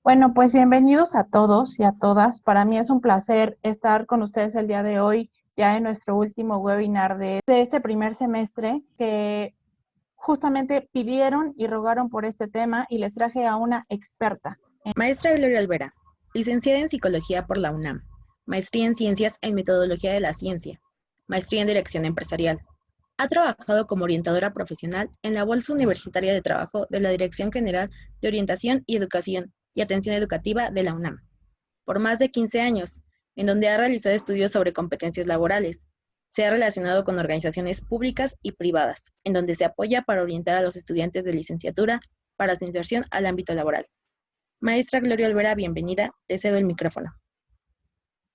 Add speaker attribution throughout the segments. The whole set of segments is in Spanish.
Speaker 1: Bueno, pues bienvenidos a todos y a todas. Para mí es un placer estar con ustedes el día de hoy, ya en nuestro último webinar de este primer semestre, que justamente pidieron y rogaron por este tema y les traje a una experta.
Speaker 2: Maestra Gloria Olvera, licenciada en Psicología por la UNAM, maestría en Ciencias en Metodología de la Ciencia, maestría en Dirección Empresarial. Ha trabajado como orientadora profesional en la Bolsa Universitaria de Trabajo de la Dirección General de Orientación y Educación y Atención Educativa de la UNAM, por más de 15 años, en donde ha realizado estudios sobre competencias laborales. Se ha relacionado con organizaciones públicas y privadas, en donde se apoya para orientar a los estudiantes de licenciatura para su inserción al ámbito laboral. Maestra Gloria Olvera, bienvenida. Le cedo el micrófono.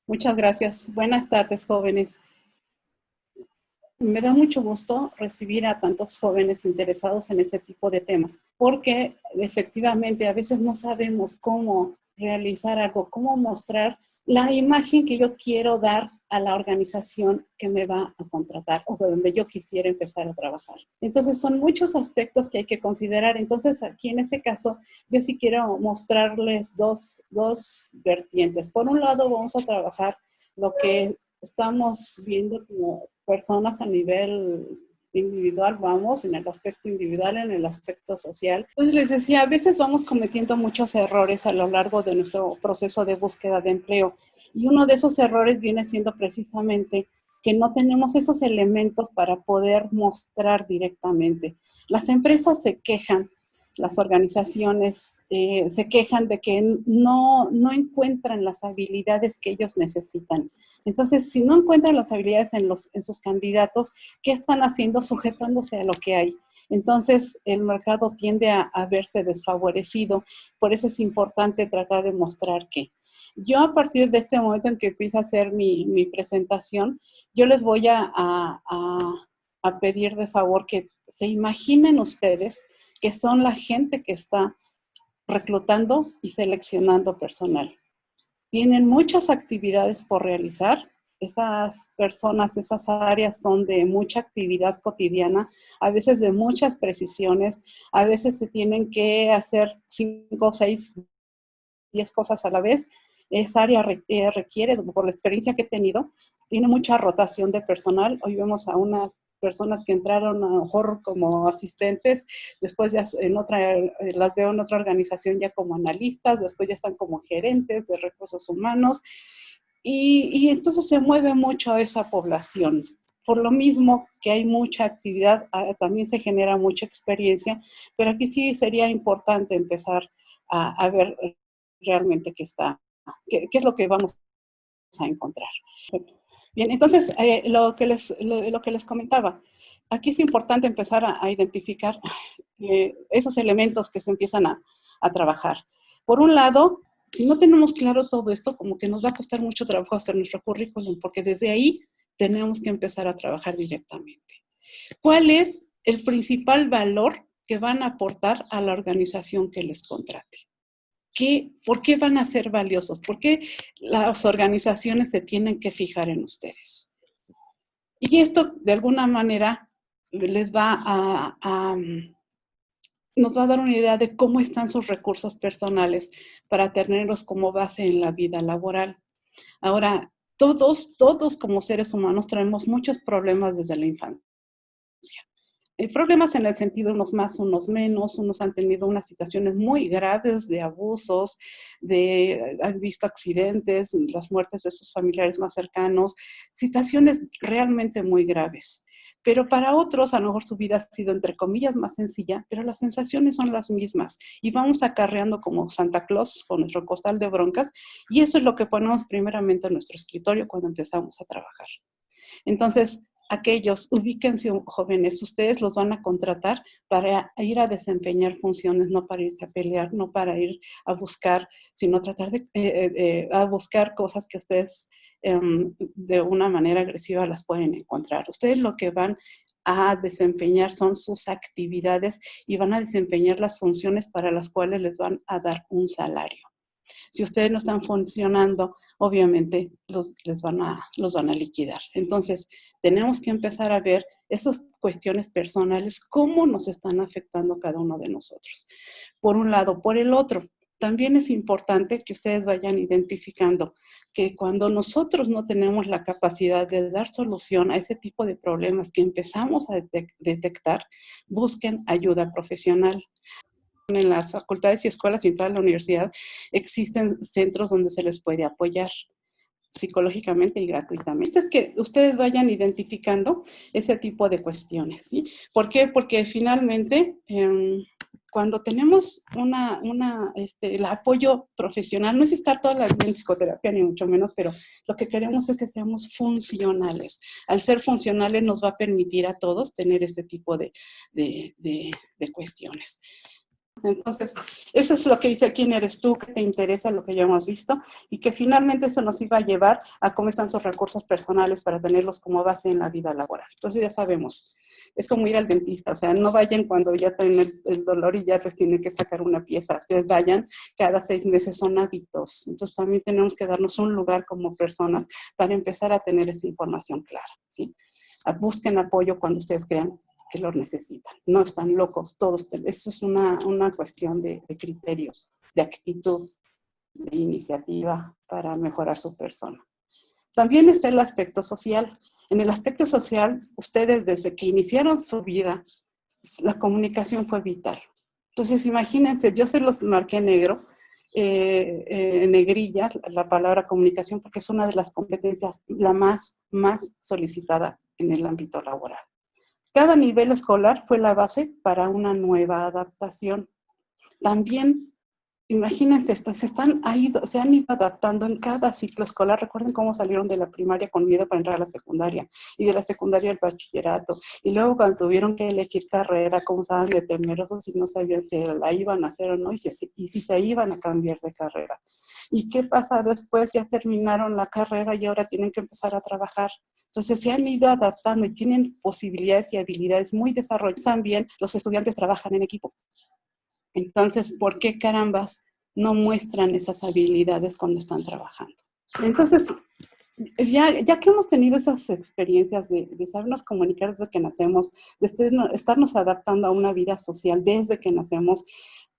Speaker 3: Muchas gracias. Buenas tardes, jóvenes. Me da mucho gusto recibir a tantos jóvenes interesados en este tipo de temas, porque efectivamente a veces no sabemos cómo realizar algo, cómo mostrar la imagen que yo quiero dar a la organización que me va a contratar o donde yo quisiera empezar a trabajar. Entonces son muchos aspectos que hay que considerar. Entonces aquí en este caso yo sí quiero mostrarles dos vertientes. Por un lado vamos a trabajar lo que estamos viendo como personas a nivel individual, vamos, en el aspecto individual, en el aspecto social. Entonces les decía, a veces vamos cometiendo muchos errores a lo largo de nuestro proceso de búsqueda de empleo. Y uno de esos errores viene siendo precisamente que no tenemos esos elementos para poder mostrar directamente. Las empresas se quejan, las organizaciones se quejan de que no encuentran las habilidades que ellos necesitan. Entonces, si no encuentran las habilidades en sus candidatos, ¿qué están haciendo? Sujetándose a lo que hay. Entonces, el mercado tiende a verse desfavorecido. Por eso es importante tratar de mostrar que yo a partir de este momento en que empiezo a hacer mi presentación, yo les voy a pedir de favor que se imaginen ustedes que son la gente que está reclutando y seleccionando personal. Tienen muchas actividades por realizar. Esas personas, esas áreas son de mucha actividad cotidiana, a veces de muchas precisiones, a veces se tienen que hacer 5, 6, 10 cosas a la vez. Esa área requiere, por la experiencia que he tenido, tiene mucha rotación de personal. Hoy vemos a unas personas que entraron a lo mejor como asistentes, después ya las veo en otra organización ya como analistas, después ya están como gerentes de recursos humanos, y entonces se mueve mucho esa población. Por lo mismo que hay mucha actividad, también se genera mucha experiencia, pero aquí sí sería importante empezar a ver realmente qué es lo que vamos a encontrar. Bien, entonces, lo que les comentaba, aquí es importante empezar a identificar esos elementos que se empiezan a trabajar. Por un lado, si no tenemos claro todo esto, como que nos va a costar mucho trabajo hacer nuestro currículum, porque desde ahí tenemos que empezar a trabajar directamente. ¿Cuál es el principal valor que van a aportar a la organización que les contrate? ¿Por qué van a ser valiosos? ¿Por qué las organizaciones se tienen que fijar en ustedes? Y esto, de alguna manera, nos va a dar una idea de cómo están sus recursos personales para tenerlos como base en la vida laboral. Ahora, todos como seres humanos traemos muchos problemas desde la infancia. Problemas en el sentido unos más, unos menos, unos han tenido unas situaciones muy graves de abusos, han visto accidentes, las muertes de sus familiares más cercanos, situaciones realmente muy graves. Pero para otros, a lo mejor su vida ha sido, entre comillas, más sencilla, pero las sensaciones son las mismas. Y vamos acarreando como Santa Claus con nuestro costal de broncas, y eso es lo que ponemos primeramente en nuestro escritorio cuando empezamos a trabajar. Entonces, aquellos, ubíquense jóvenes, ustedes los van a contratar para ir a desempeñar funciones, no para irse a pelear, no para ir a buscar, sino tratar a buscar cosas que ustedes de una manera agresiva las pueden encontrar. Ustedes lo que van a desempeñar son sus actividades y van a desempeñar las funciones para las cuales les van a dar un salario. Si ustedes no están funcionando, obviamente los van a liquidar. Entonces, tenemos que empezar a ver esas cuestiones personales, cómo nos están afectando cada uno de nosotros. Por un lado. Por el otro, también es importante que ustedes vayan identificando que cuando nosotros no tenemos la capacidad de dar solución a ese tipo de problemas que empezamos a detectar, busquen ayuda profesional. En las facultades y escuelas y en toda la universidad existen centros donde se les puede apoyar psicológicamente y gratuitamente. Es que ustedes vayan identificando ese tipo de cuestiones, ¿sí? ¿Por qué? Porque finalmente, cuando tenemos el apoyo profesional, no es estar toda la vida en psicoterapia, ni mucho menos, pero lo que queremos es que seamos funcionales. Al ser funcionales nos va a permitir a todos tener ese tipo de cuestiones. Entonces, eso es lo que dice quién eres tú, que te interesa lo que ya hemos visto, y que finalmente eso nos iba a llevar a cómo están sus recursos personales para tenerlos como base en la vida laboral. Entonces ya sabemos, es como ir al dentista, o sea, no vayan cuando ya tienen el dolor y ya les tienen que sacar una pieza, ustedes vayan cada 6 meses, son hábitos. Entonces también tenemos que darnos un lugar como personas para empezar a tener esa información clara, ¿sí? Busquen apoyo cuando ustedes crean que lo necesitan. No están locos todos. Eso es una cuestión de criterio, de actitud, de iniciativa para mejorar su persona. También está el aspecto social. En el aspecto social, ustedes desde que iniciaron su vida, la comunicación fue vital. Entonces, imagínense, yo se los marqué negro, negrilla, la palabra comunicación, porque es una de las competencias la más solicitada en el ámbito laboral. Cada nivel escolar fue la base para una nueva adaptación. También, imagínense, se han ido adaptando en cada ciclo escolar. Recuerden cómo salieron de la primaria con miedo para entrar a la secundaria, y de la secundaria al bachillerato. Y luego cuando tuvieron que elegir carrera, cómo estaban de temerosos y no sabían si la iban a hacer o no, y si se iban a cambiar de carrera. ¿Y qué pasa después? Ya terminaron la carrera y ahora tienen que empezar a trabajar. Entonces se han ido adaptando y tienen posibilidades y habilidades muy desarrolladas. También los estudiantes trabajan en equipo. Entonces, ¿por qué carambas no muestran esas habilidades cuando están trabajando? Entonces, ya que hemos tenido esas experiencias de sabernos comunicar desde que nacemos, de estarnos adaptando a una vida social desde que nacemos,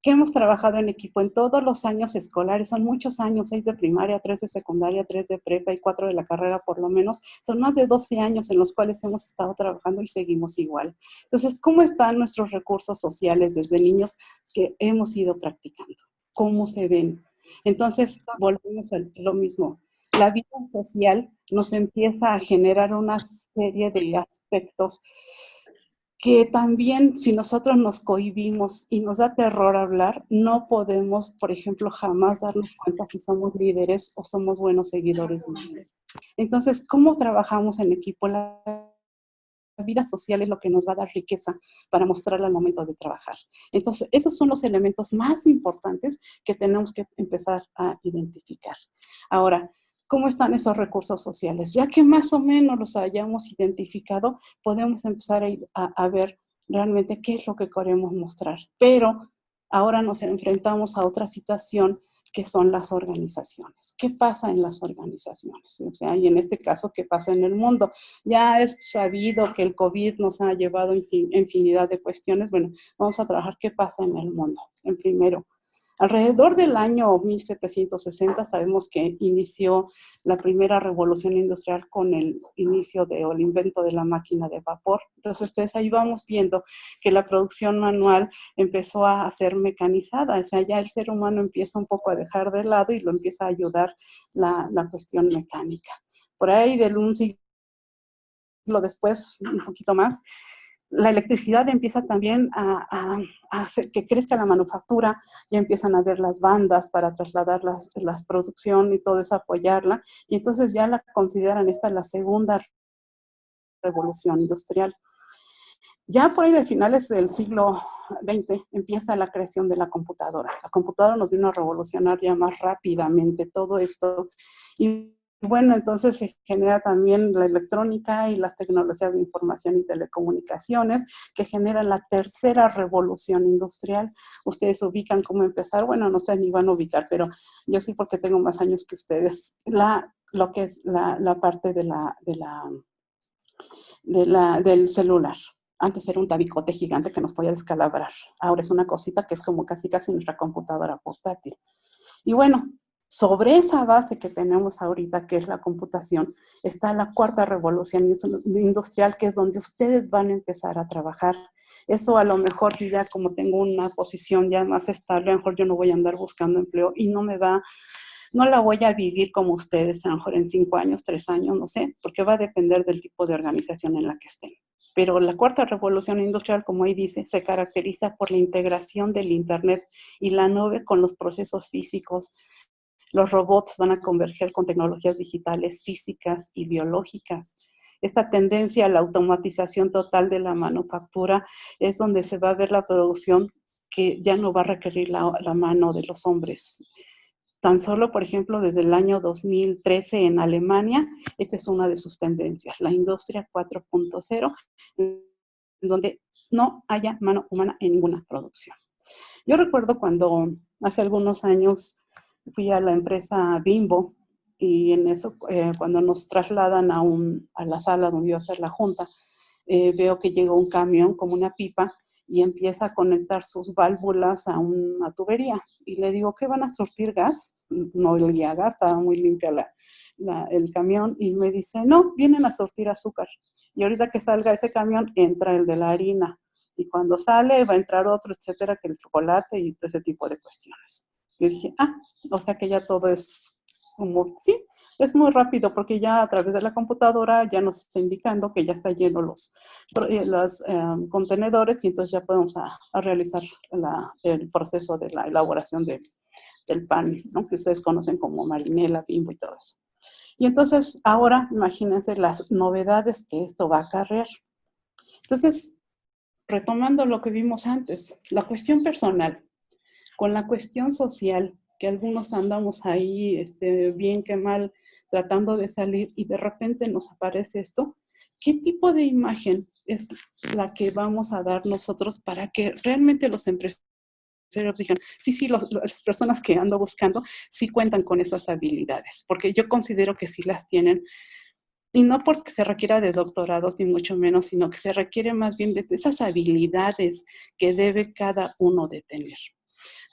Speaker 3: que hemos trabajado en equipo en todos los años escolares, son muchos años, 6 de primaria, 3 de secundaria, 3 de prepa y 4 de la carrera por lo menos, son más de 12 años en los cuales hemos estado trabajando y seguimos igual. Entonces, ¿cómo están nuestros recursos sociales desde niños que hemos ido practicando? ¿Cómo se ven? Entonces, volvemos a lo mismo. La vida social nos empieza a generar una serie de aspectos que también, si nosotros nos cohibimos y nos da terror hablar, no podemos, por ejemplo, jamás darnos cuenta si somos líderes o somos buenos seguidores. Entonces, ¿cómo trabajamos en equipo? La vida social es lo que nos va a dar riqueza para mostrarla al momento de trabajar. Entonces, esos son los elementos más importantes que tenemos que empezar a identificar. Ahora, ¿cómo están esos recursos sociales? Ya que más o menos los hayamos identificado, podemos empezar a ver realmente qué es lo que queremos mostrar. Pero ahora nos enfrentamos a otra situación que son las organizaciones. ¿Qué pasa en las organizaciones? O sea, y en este caso, ¿qué pasa en el mundo? Ya es sabido que el COVID nos ha llevado a infinidad de cuestiones. Bueno, vamos a trabajar qué pasa en el mundo. En primero, alrededor del año 1760 sabemos que inició la primera revolución industrial con el inicio o el invento de la máquina de vapor. Entonces, ustedes ahí vamos viendo que la producción manual empezó a ser mecanizada. O sea, ya el ser humano empieza un poco a dejar de lado y lo empieza a ayudar la cuestión mecánica. Por ahí de un siglo después, un poquito más, la electricidad empieza también a hacer que crezca la manufactura, ya empiezan a ver las bandas para trasladar las producción y todo eso, apoyarla, y entonces ya la consideran esta la segunda revolución industrial. Ya por ahí de finales del siglo XX empieza la creación de la computadora. La computadora nos vino a revolucionar ya más rápidamente todo esto, y bueno, entonces se genera también la electrónica y las tecnologías de información y telecomunicaciones que generan la tercera revolución industrial. Ustedes ubican cómo empezar, bueno, no ustedes ni van a ubicar, pero yo sí porque tengo más años que ustedes, lo que es la parte del celular. Antes era un tabicote gigante que nos podía descalabrar. Ahora es una cosita que es como casi nuestra computadora portátil. Y bueno, sobre esa base que tenemos ahorita, que es la computación, está la cuarta revolución industrial, que es donde ustedes van a empezar a trabajar. Eso a lo mejor yo ya como tengo una posición ya más estable, a lo mejor yo no voy a andar buscando empleo y no la voy a vivir como ustedes, a lo mejor en 5 años, 3 años, no sé, porque va a depender del tipo de organización en la que estén. Pero la cuarta revolución industrial, como ahí dice, se caracteriza por la integración del Internet y la nube con los procesos físicos. Los robots van a converger con tecnologías digitales, físicas y biológicas. Esta tendencia a la automatización total de la manufactura es donde se va a ver la producción que ya no va a requerir la mano de los hombres. Tan solo, por ejemplo, desde el año 2013 en Alemania, esta es una de sus tendencias, la industria 4.0, en donde no haya mano humana en ninguna producción. Yo recuerdo cuando hace algunos años fui a la empresa Bimbo y en eso, cuando nos trasladan a la sala donde iba a hacer la junta, veo que llega un camión como una pipa y empieza a conectar sus válvulas a una tubería. Y le digo, ¿qué van a surtir gas? No olía gas, estaba muy limpia el camión. Y me dice, no, vienen a surtir azúcar. Y ahorita que salga ese camión, entra el de la harina. Y cuando sale, va a entrar otro, etcétera, que el chocolate y ese tipo de cuestiones. Yo dije, o sea que ya todo es como, sí, es muy rápido porque ya a través de la computadora ya nos está indicando que ya está lleno los contenedores y entonces ya podemos a realizar el proceso de la elaboración del pan, ¿no? Que ustedes conocen como marinela, Bimbo y todo eso. Y entonces ahora imagínense las novedades que esto va a acarrear. Entonces, retomando lo que vimos antes, la cuestión personal con la cuestión social, que algunos andamos ahí bien que mal tratando de salir y de repente nos aparece esto, ¿qué tipo de imagen es la que vamos a dar nosotros para que realmente los empresarios digan, sí, las personas que ando buscando sí cuentan con esas habilidades? Porque yo considero que sí las tienen, y no porque se requiera de doctorados ni mucho menos, sino que se requiere más bien de esas habilidades que debe cada uno de tener.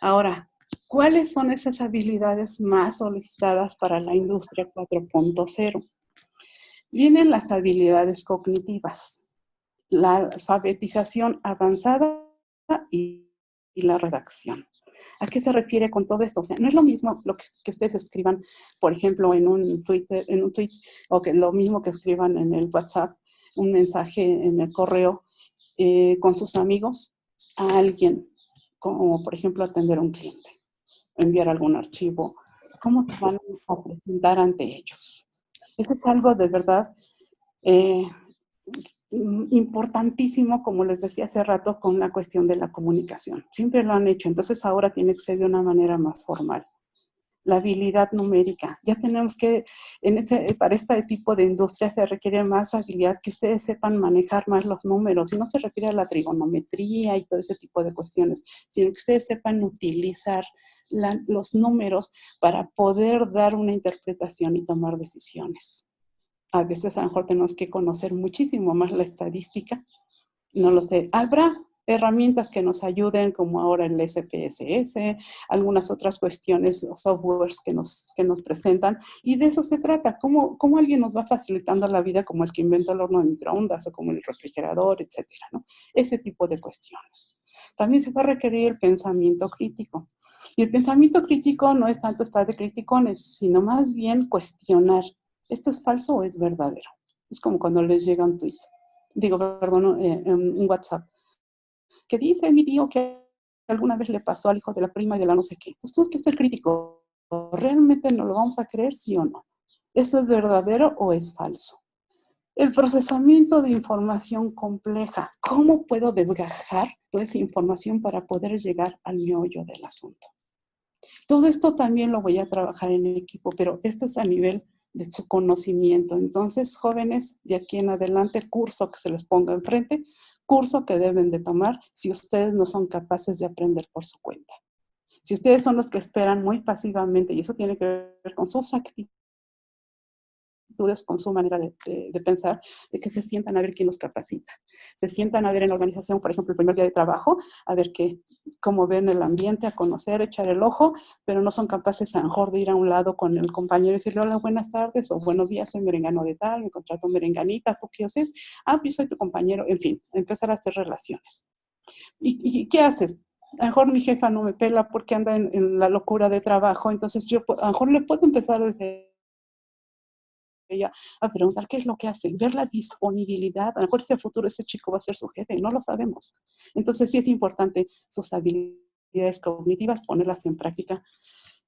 Speaker 3: Ahora, ¿cuáles son esas habilidades más solicitadas para la industria 4.0? Vienen las habilidades cognitivas, la alfabetización avanzada y la redacción. ¿A qué se refiere con todo esto? O sea, no es lo mismo lo que ustedes escriban, por ejemplo, en un tweet, o que lo mismo que escriban en el WhatsApp, un mensaje en el correo con sus amigos, a alguien, como por ejemplo atender a un cliente, enviar algún archivo, ¿cómo se van a presentar ante ellos? Eso es algo de verdad importantísimo, como les decía hace rato, con la cuestión de la comunicación. Siempre lo han hecho, entonces ahora tiene que ser de una manera más formal. La habilidad numérica. Ya tenemos que, para este tipo de industria se requiere más habilidad, que ustedes sepan manejar más los números, y no se refiere a la trigonometría y todo ese tipo de cuestiones, sino que ustedes sepan utilizar los números para poder dar una interpretación y tomar decisiones. A veces a lo mejor tenemos que conocer muchísimo más la estadística, no lo sé. Habrá herramientas que nos ayuden, como ahora el SPSS, algunas otras cuestiones o softwares que nos presentan, y de eso se trata, cómo alguien nos va facilitando la vida, como el que inventó el horno de microondas o como el refrigerador, etcétera, ¿no? Ese tipo de cuestiones. También se va a requerir el pensamiento crítico. Y el pensamiento crítico no es tanto estar de criticones, sino más bien cuestionar, ¿esto es falso o es verdadero? Es como cuando les llega un tweet. Un WhatsApp, que dice mi tío que alguna vez le pasó al hijo de la prima y de la no sé qué. Entonces tienes que ser crítico. ¿Realmente no lo vamos a creer, sí o no? ¿Eso es verdadero o es falso? El procesamiento de información compleja. ¿Cómo puedo desgajar toda esa información para poder llegar al meollo del asunto? Todo esto también lo voy a trabajar en equipo, pero esto es a nivel de su conocimiento. Entonces, jóvenes, de aquí en adelante, curso que se les ponga enfrente, curso que deben de tomar si ustedes no son capaces de aprender por su cuenta. Si ustedes son los que esperan muy pasivamente, y eso tiene que ver con sus actitudes, con su manera de pensar, de que se sientan a ver quién los capacita. Se sientan a ver en la organización, por ejemplo, el primer día de trabajo, a ver cómo ven el ambiente, a conocer, echar el ojo, pero no son capaces a lo mejor de ir a un lado con el compañero y decirle, hola, buenas tardes, o buenos días, soy merengano de tal, me contrato merenganita, ¿tú qué haces? Ah, pues soy tu compañero, en fin, empezar a hacer relaciones. ¿Y qué haces? A lo mejor mi jefa no me pela porque anda en la locura de trabajo, entonces yo a lo mejor le puedo empezar desde ella a preguntar qué es lo que hace, ver la disponibilidad. A lo mejor si a futuro ese chico va a ser su jefe, no lo sabemos. Entonces sí es importante sus habilidades cognitivas, ponerlas en práctica.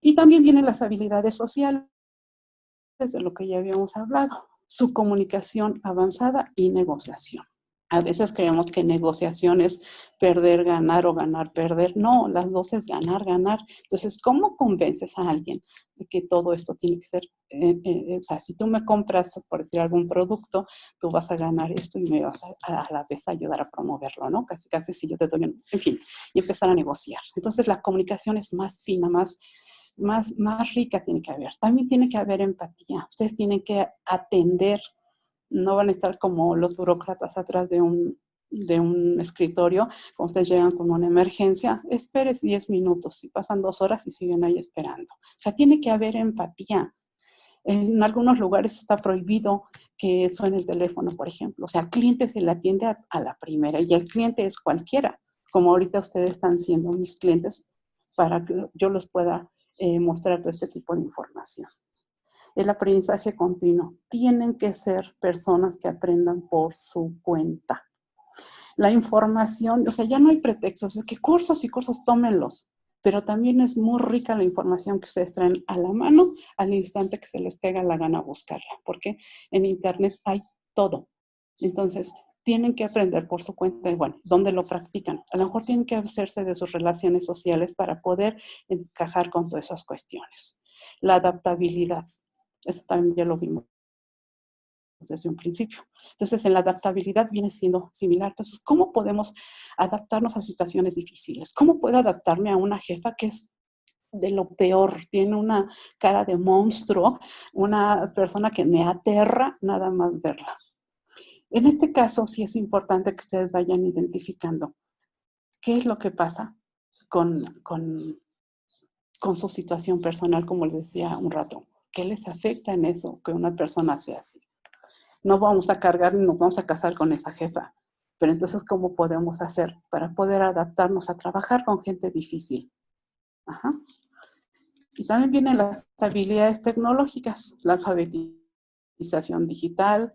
Speaker 3: Y también vienen las habilidades sociales, de lo que ya habíamos hablado, su comunicación avanzada y negociación. A veces creemos que negociación es perder, ganar o ganar, perder. No, las dos es ganar, ganar. Entonces, ¿cómo convences a alguien de que todo esto tiene que ser? O sea, si tú me compras, por decir, algún producto, tú vas a ganar esto y me vas a la vez a ayudar a promoverlo, ¿no? Casi, casi si yo te doy, en fin, y empezar a negociar. Entonces, la comunicación es más fina, más rica tiene que haber. También tiene que haber empatía. Ustedes tienen que atender. No van a estar como los burócratas atrás de un escritorio. Cuando ustedes llegan con una emergencia, esperes 10 minutos y pasan 2 horas y siguen ahí esperando. O sea, tiene que haber empatía. En algunos lugares está prohibido que suene el teléfono, por ejemplo. O sea, el cliente se le atiende a la primera y el cliente es cualquiera, como ahorita ustedes están siendo mis clientes, para que yo los pueda mostrar todo este tipo de información. El aprendizaje continuo. Tienen que ser personas que aprendan por su cuenta. La información, o sea, ya no hay pretextos, es que cursos y cursos tómenlos, pero también es muy rica la información que ustedes traen a la mano al instante que se les pega la gana buscarla, porque en internet hay todo. Entonces, tienen que aprender por su cuenta y bueno, ¿dónde lo practican? A lo mejor tienen que hacerse de sus relaciones sociales para poder encajar con todas esas cuestiones. La adaptabilidad. Eso también ya lo vimos desde un principio. Entonces, en la adaptabilidad viene siendo similar. Entonces, ¿cómo podemos adaptarnos a situaciones difíciles? ¿Cómo puedo adaptarme a una jefa que es de lo peor? Tiene una cara de monstruo, una persona que me aterra nada más verla. En este caso, sí es importante que ustedes vayan identificando qué es lo que pasa con su situación personal, como les decía un rato. ¿Qué les afecta en eso que una persona sea así? No vamos a cargar ni nos vamos a casar con esa jefa. Pero entonces, ¿cómo podemos hacer para poder adaptarnos a trabajar con gente difícil? Ajá. Y también vienen las habilidades tecnológicas, la alfabetización digital.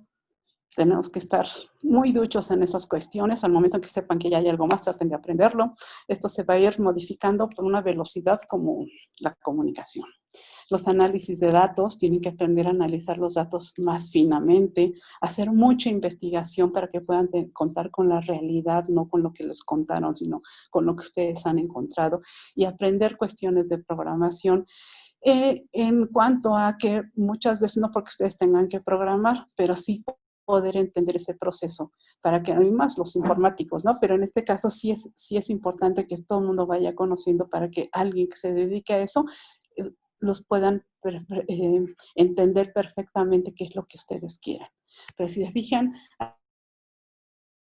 Speaker 3: Tenemos que estar muy duchos en esas cuestiones. Al momento en que sepan que ya hay algo más, traten de aprenderlo. Esto se va a ir modificando por una velocidad como la comunicación. Los análisis de datos, tienen que aprender a analizar los datos más finamente, hacer mucha investigación para que puedan contar con la realidad, no con lo que les contaron, sino con lo que ustedes han encontrado, y aprender cuestiones de programación. En cuanto a que muchas veces no porque ustedes tengan que programar, pero sí poder entender ese proceso, para que hay más los informáticos, ¿no? Pero en este caso sí es importante que todo el mundo vaya conociendo para que alguien que se dedique a eso los puedan entender perfectamente qué es lo que ustedes quieran. Pero si se fijan,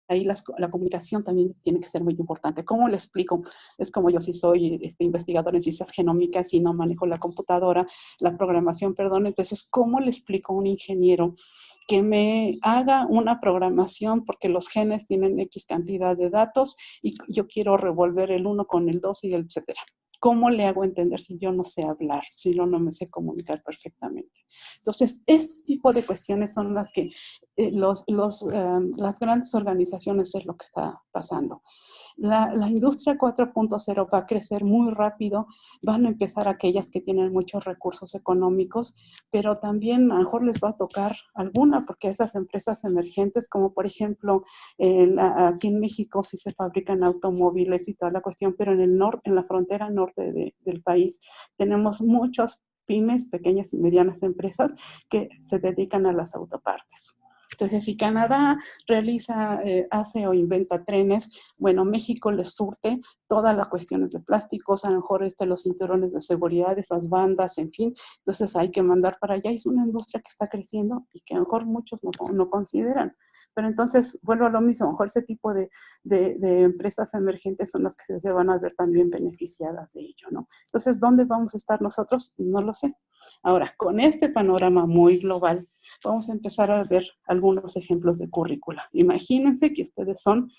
Speaker 3: ahí la comunicación también tiene que ser muy importante. ¿Cómo le explico? Es como yo sí soy investigador en ciencias genómicas y no manejo la computadora, la programación, perdón. Entonces, ¿cómo le explico a un ingeniero que me haga una programación porque los genes tienen X cantidad de datos y yo quiero revolver el 1 con el 2 y el etcétera? ¿Cómo le hago entender si yo no sé hablar, si yo no me sé comunicar perfectamente? Entonces, este tipo de cuestiones son las que las grandes organizaciones es lo que está pasando. La industria 4.0 va a crecer muy rápido, van a empezar aquellas que tienen muchos recursos económicos, pero también a lo mejor les va a tocar alguna, porque esas empresas emergentes, como por ejemplo, aquí en México sí se fabrican automóviles y toda la cuestión, pero en el norte, en la frontera norte del país, tenemos muchas pymes, pequeñas y medianas empresas que se dedican a las autopartes. Entonces, si Canadá realiza, hace o inventa trenes, bueno, México les surte todas las cuestiones de plásticos, a lo mejor los cinturones de seguridad, esas bandas, en fin. Entonces hay que mandar para allá. Es una industria que está creciendo y que a lo mejor muchos no consideran. Pero entonces, vuelvo a lo mismo, a lo mejor ese tipo de empresas emergentes son las que se van a ver también beneficiadas de ello, ¿no? Entonces, ¿dónde vamos a estar nosotros? No lo sé. Ahora, con este panorama muy global, vamos a empezar a ver algunos ejemplos de currícula. Imagínense que ustedes son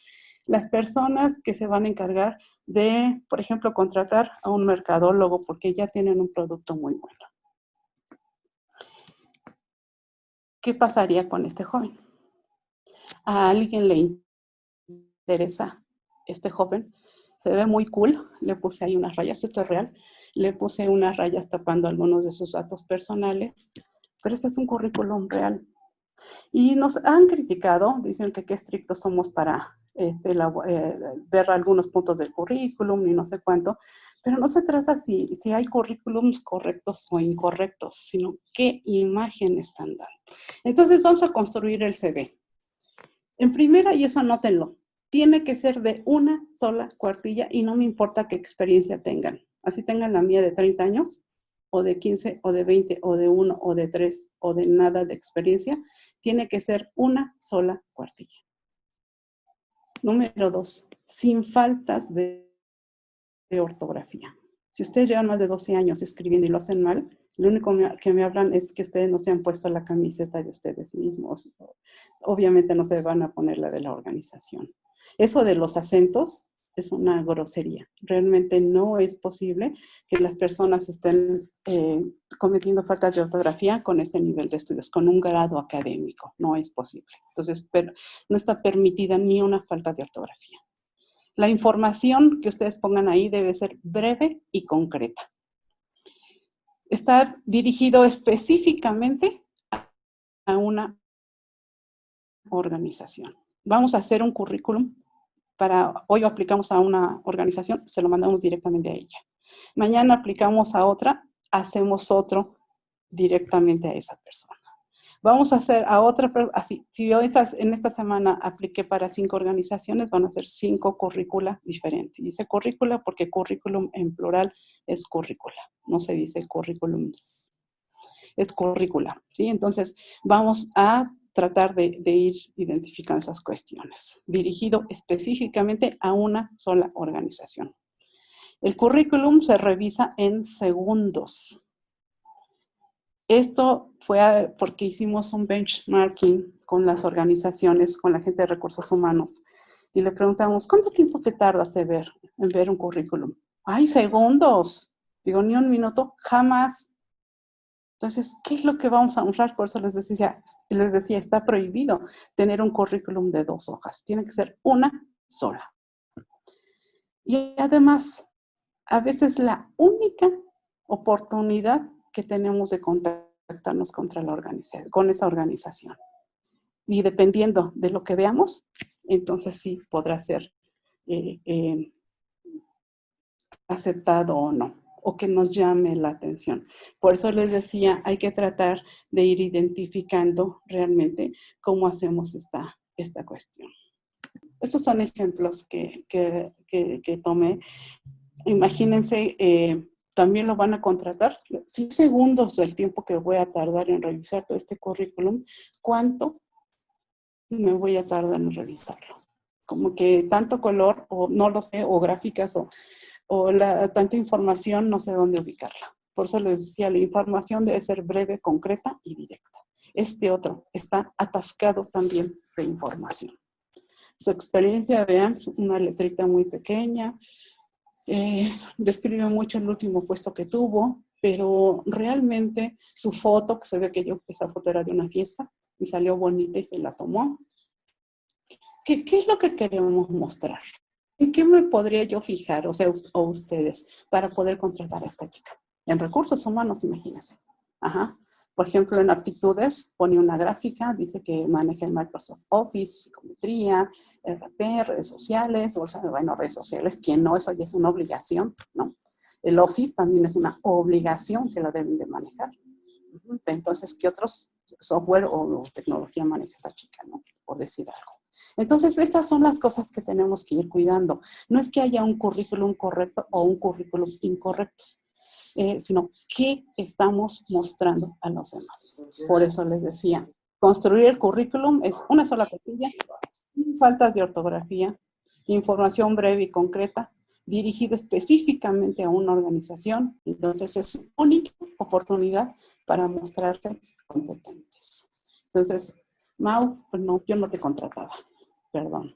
Speaker 3: las personas que se van a encargar de, por ejemplo, contratar a un mercadólogo porque ya tienen un producto muy bueno. ¿Qué pasaría con este joven? A alguien le interesa este joven, se ve muy cool, le puse ahí unas rayas, esto es real, le puse unas rayas tapando algunos de sus datos personales, pero este es un currículum real. Y nos han criticado, dicen que qué estrictos somos para ver algunos puntos del currículum y no sé cuánto, pero no se trata si hay currículums correctos o incorrectos, sino qué imagen están dando. Entonces vamos a construir el CV. En primera, y eso anótenlo, tiene que ser de una sola cuartilla y no me importa qué experiencia tengan. Así tengan la mía de 30 años, o de 15, o de 20, o de 1, o de 3, o de nada de experiencia, tiene que ser una sola cuartilla. Número 2, sin faltas de ortografía. Si ustedes llevan más de 12 años escribiendo y lo hacen mal, lo único que me hablan es que ustedes no se han puesto la camiseta de ustedes mismos. Obviamente no se van a poner la de la organización. Eso de los acentos es una grosería. Realmente no es posible que las personas estén cometiendo faltas de ortografía con este nivel de estudios, con un grado académico. No es posible. Entonces, no está permitida ni una falta de ortografía. La información que ustedes pongan ahí debe ser breve y concreta. Estar dirigido específicamente a una organización. Vamos a hacer un currículum hoy lo aplicamos a una organización, se lo mandamos directamente a ella. Mañana aplicamos a otra, hacemos otro directamente a esa persona. Vamos a hacer a otra persona, así, si yo en esta semana apliqué para 5 organizaciones, van a ser 5 currícula diferentes. Dice currícula porque currículum en plural es currícula, no se dice currículums, es currícula, ¿sí? Entonces, vamos a tratar de ir identificando esas cuestiones, dirigido específicamente a una sola organización. El currículum se revisa en segundos. Esto fue porque hicimos un benchmarking con las organizaciones, con la gente de recursos humanos, y le preguntamos, ¿cuánto tiempo te tardas en ver un currículum? ¡Ay, segundos! Digo, ni un minuto, jamás. Entonces, ¿qué es lo que vamos a honrar? Por eso les decía, está prohibido tener un currículum de 2 hojas. Tiene que ser una sola. Y además, a veces la única oportunidad que tenemos de contactarnos con esa organización. Y dependiendo de lo que veamos, entonces sí podrá ser aceptado o no, o que nos llame la atención. Por eso les decía, hay que tratar de ir identificando realmente cómo hacemos esta cuestión. Estos son ejemplos que tomé. Imagínense, también lo van a contratar. 6 segundos del tiempo que voy a tardar en revisar todo este currículum, ¿cuánto me voy a tardar en revisarlo? Como que tanto color, o no lo sé, o gráficas, o tanta información, no sé dónde ubicarla. Por eso les decía, la información debe ser breve, concreta y directa. Este otro está atascado también de información. Su experiencia, vean, una letrita muy pequeña, describe mucho el último puesto que tuvo, pero realmente su foto, que se ve que esa foto era de una fiesta, y salió bonita y se la tomó. ¿Qué es lo que queremos mostrar? ¿En qué me podría yo fijar, o ustedes, para poder contratar a esta chica? En recursos humanos, imagínense. Ajá. Por ejemplo, en aptitudes, pone una gráfica, dice que maneja el Microsoft Office, psicometría, RP, redes sociales, redes sociales, quien no, eso ya es una obligación, ¿no? El Office también es una obligación que la deben de manejar. Entonces, ¿qué otros software o tecnología maneja esta chica, ¿no? Por decir algo. Entonces, estas son las cosas que tenemos que ir cuidando. No es que haya un currículum correcto o un currículum incorrecto, sino qué estamos mostrando a los demás. Por eso les decía, construir el currículum es una sola cosilla, sin faltas de ortografía, información breve y concreta, dirigida específicamente a una organización. Entonces, es su única oportunidad para mostrarse competentes. Entonces, Mau, pues no, yo no te contrataba, perdón.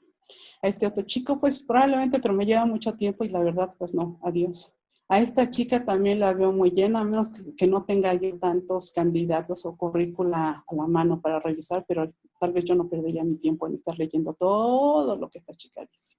Speaker 3: A este otro chico, pues probablemente, pero me lleva mucho tiempo y la verdad, pues no, adiós. A esta chica también la veo muy llena, a menos que no tenga yo tantos candidatos o currícula a la mano para revisar, pero tal vez yo no perdería mi tiempo en estar leyendo todo lo que esta chica dice.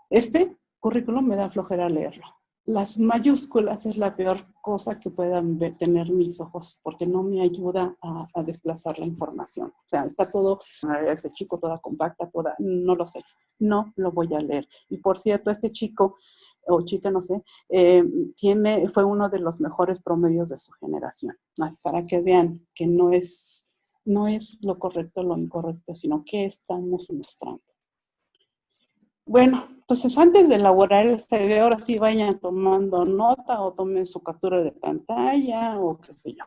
Speaker 3: Este currículum me da flojera leerlo. Las mayúsculas es la peor cosa que puedan tener mis ojos, porque no me ayuda a desplazar la información. O sea, está todo, ese chico toda compacta, toda, no lo sé, no lo voy a leer. Y por cierto, este chico, o chica, no sé, fue uno de los mejores promedios de su generación. Más para que vean que no es lo correcto o lo incorrecto, sino qué estamos mostrando. Bueno, entonces antes de elaborar el CV, ahora sí vayan tomando nota o tomen su captura de pantalla o qué sé yo.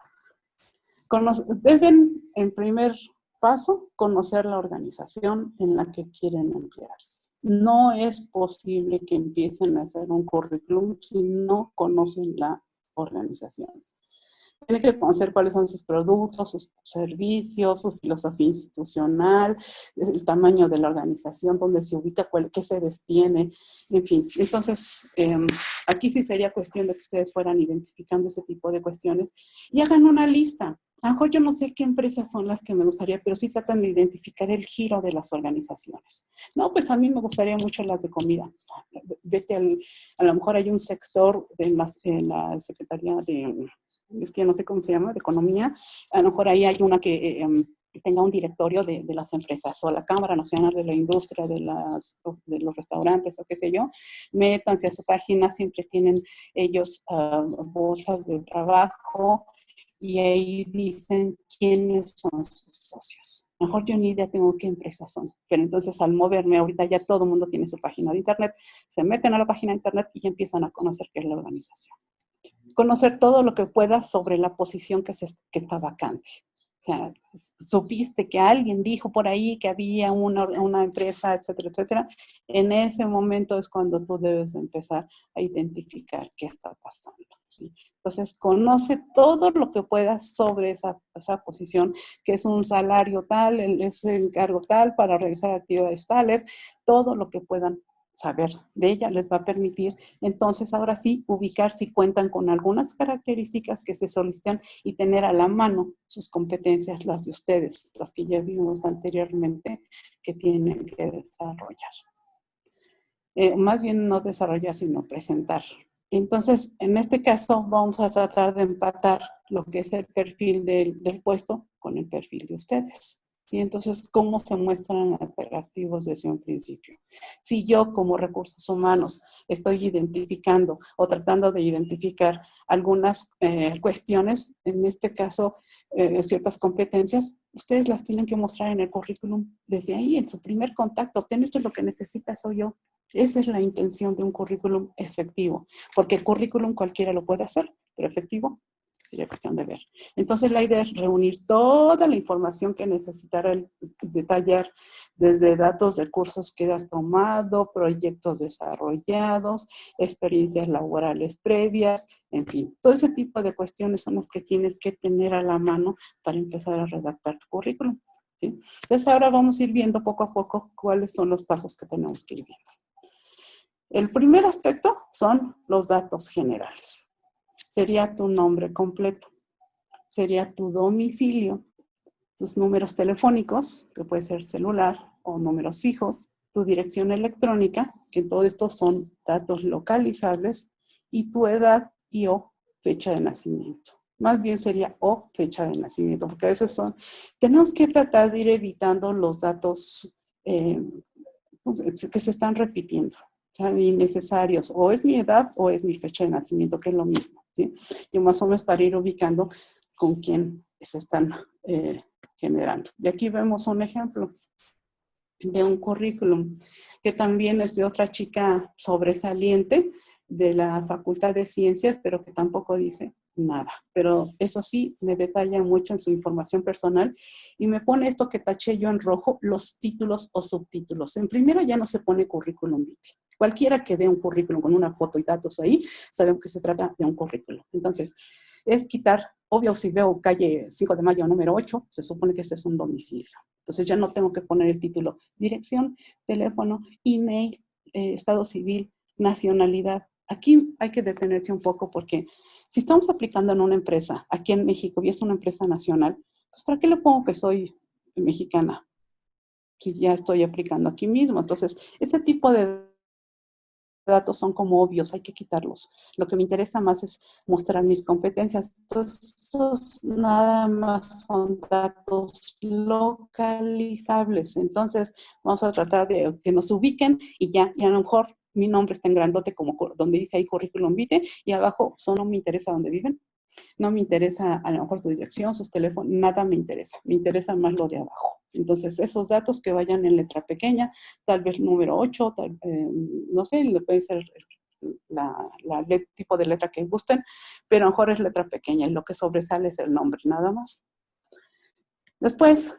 Speaker 3: Deben, en primer paso, conocer la organización en la que quieren emplearse. No es posible que empiecen a hacer un currículum si no conocen la organización. Tiene que conocer cuáles son sus productos, sus servicios, su filosofía institucional, el tamaño de la organización, dónde se ubica, qué sedes tiene, en fin. Entonces, aquí sí sería cuestión de que ustedes fueran identificando ese tipo de cuestiones y hagan una lista. A lo mejor yo no sé qué empresas son las que me gustaría, pero sí tratan de identificar el giro de las organizaciones. No, pues a mí me gustaría mucho las de comida. Vete a lo mejor hay un sector en la Secretaría de... es que no sé cómo se llama, de economía, a lo mejor ahí hay una que tenga un directorio de las empresas, o la Cámara Nacional de la Industria, de los restaurantes, o qué sé yo, métanse a su página, siempre tienen ellos bolsas de trabajo, y ahí dicen quiénes son sus socios. A lo mejor yo ni idea tengo qué empresas son, pero entonces al moverme, ahorita ya todo el mundo tiene su página de internet, se meten a la página de internet y ya empiezan a conocer qué es la organización. Conocer todo lo que puedas sobre la posición que está vacante. O sea, supiste que alguien dijo por ahí que había una empresa, etcétera, etcétera. En ese momento es cuando tú debes empezar a identificar qué está pasando, ¿sí? Entonces, conoce todo lo que puedas sobre esa posición, que es un salario tal, es el encargo tal para realizar actividades tales, todo lo que puedan saber de ella les va a permitir entonces ahora sí ubicar si cuentan con algunas características que se solicitan y tener a la mano sus competencias, las de ustedes, las que ya vimos anteriormente que tienen que desarrollar. Más bien no desarrollar, sino presentar. Entonces, en este caso vamos a tratar de empatar lo que es el perfil del puesto con el perfil de ustedes. Y entonces, ¿cómo se muestran atractivos desde un principio? Si yo, como recursos humanos, estoy identificando o tratando de identificar algunas cuestiones, en este caso, ciertas competencias, ustedes las tienen que mostrar en el currículum desde ahí, en su primer contacto. Obtén esto es lo que necesita, soy yo. Esa es la intención de un currículum efectivo, porque el currículum cualquiera lo puede hacer, pero efectivo sería cuestión de ver. Entonces la idea es reunir toda la información que necesitará detallar, desde datos de cursos que has tomado, proyectos desarrollados, experiencias laborales previas, en fin, todo ese tipo de cuestiones son las que tienes que tener a la mano para empezar a redactar tu currículum, ¿sí? Entonces ahora vamos a ir viendo poco a poco cuáles son los pasos que tenemos que ir viendo. El primer aspecto son los datos generales. Sería tu nombre completo, sería tu domicilio, tus números telefónicos, que puede ser celular o números fijos, tu dirección electrónica, que todo esto son datos localizables, y tu edad y o fecha de nacimiento. Más bien sería o fecha de nacimiento, porque a veces tenemos que tratar de ir evitando los datos que se están repitiendo. O sea, innecesarios, o es mi edad o es mi fecha de nacimiento, que es lo mismo, ¿sí? Y más o menos para ir ubicando con quién se están generando. Y aquí vemos un ejemplo de un currículum que también es de otra chica sobresaliente de la Facultad de Ciencias, pero que tampoco dice nada. Pero eso sí, me detalla mucho en su información personal y me pone esto que taché yo en rojo, los títulos o subtítulos. En primero ya no se pone currículum vitae. Cualquiera que dé un currículum con una foto y datos ahí, sabemos que se trata de un currículum. Entonces, es quitar, obvio, si veo calle 5 de Mayo número 8, se supone que ese es un domicilio. Entonces ya no tengo que poner el título, dirección, teléfono, email, estado civil, nacionalidad. Aquí hay que detenerse un poco porque si estamos aplicando en una empresa aquí en México y es una empresa nacional, pues ¿para qué le pongo que soy mexicana? Si ya estoy aplicando aquí mismo. Entonces, ese tipo de datos son como obvios, hay que quitarlos. Lo que me interesa más es mostrar mis competencias. Entonces, estos nada más son datos localizables. Entonces, vamos a tratar de que nos ubiquen y a lo mejor mi nombre está en grandote como donde dice ahí currículum vitae y abajo no me interesa dónde viven. No me interesa a lo mejor tu dirección, sus teléfonos, nada me interesa más lo de abajo. Entonces, esos datos que vayan en letra pequeña, tal vez número 8, no sé, le puede ser tipo de letra que gusten, pero a lo mejor es letra pequeña y lo que sobresale es el nombre, nada más. Después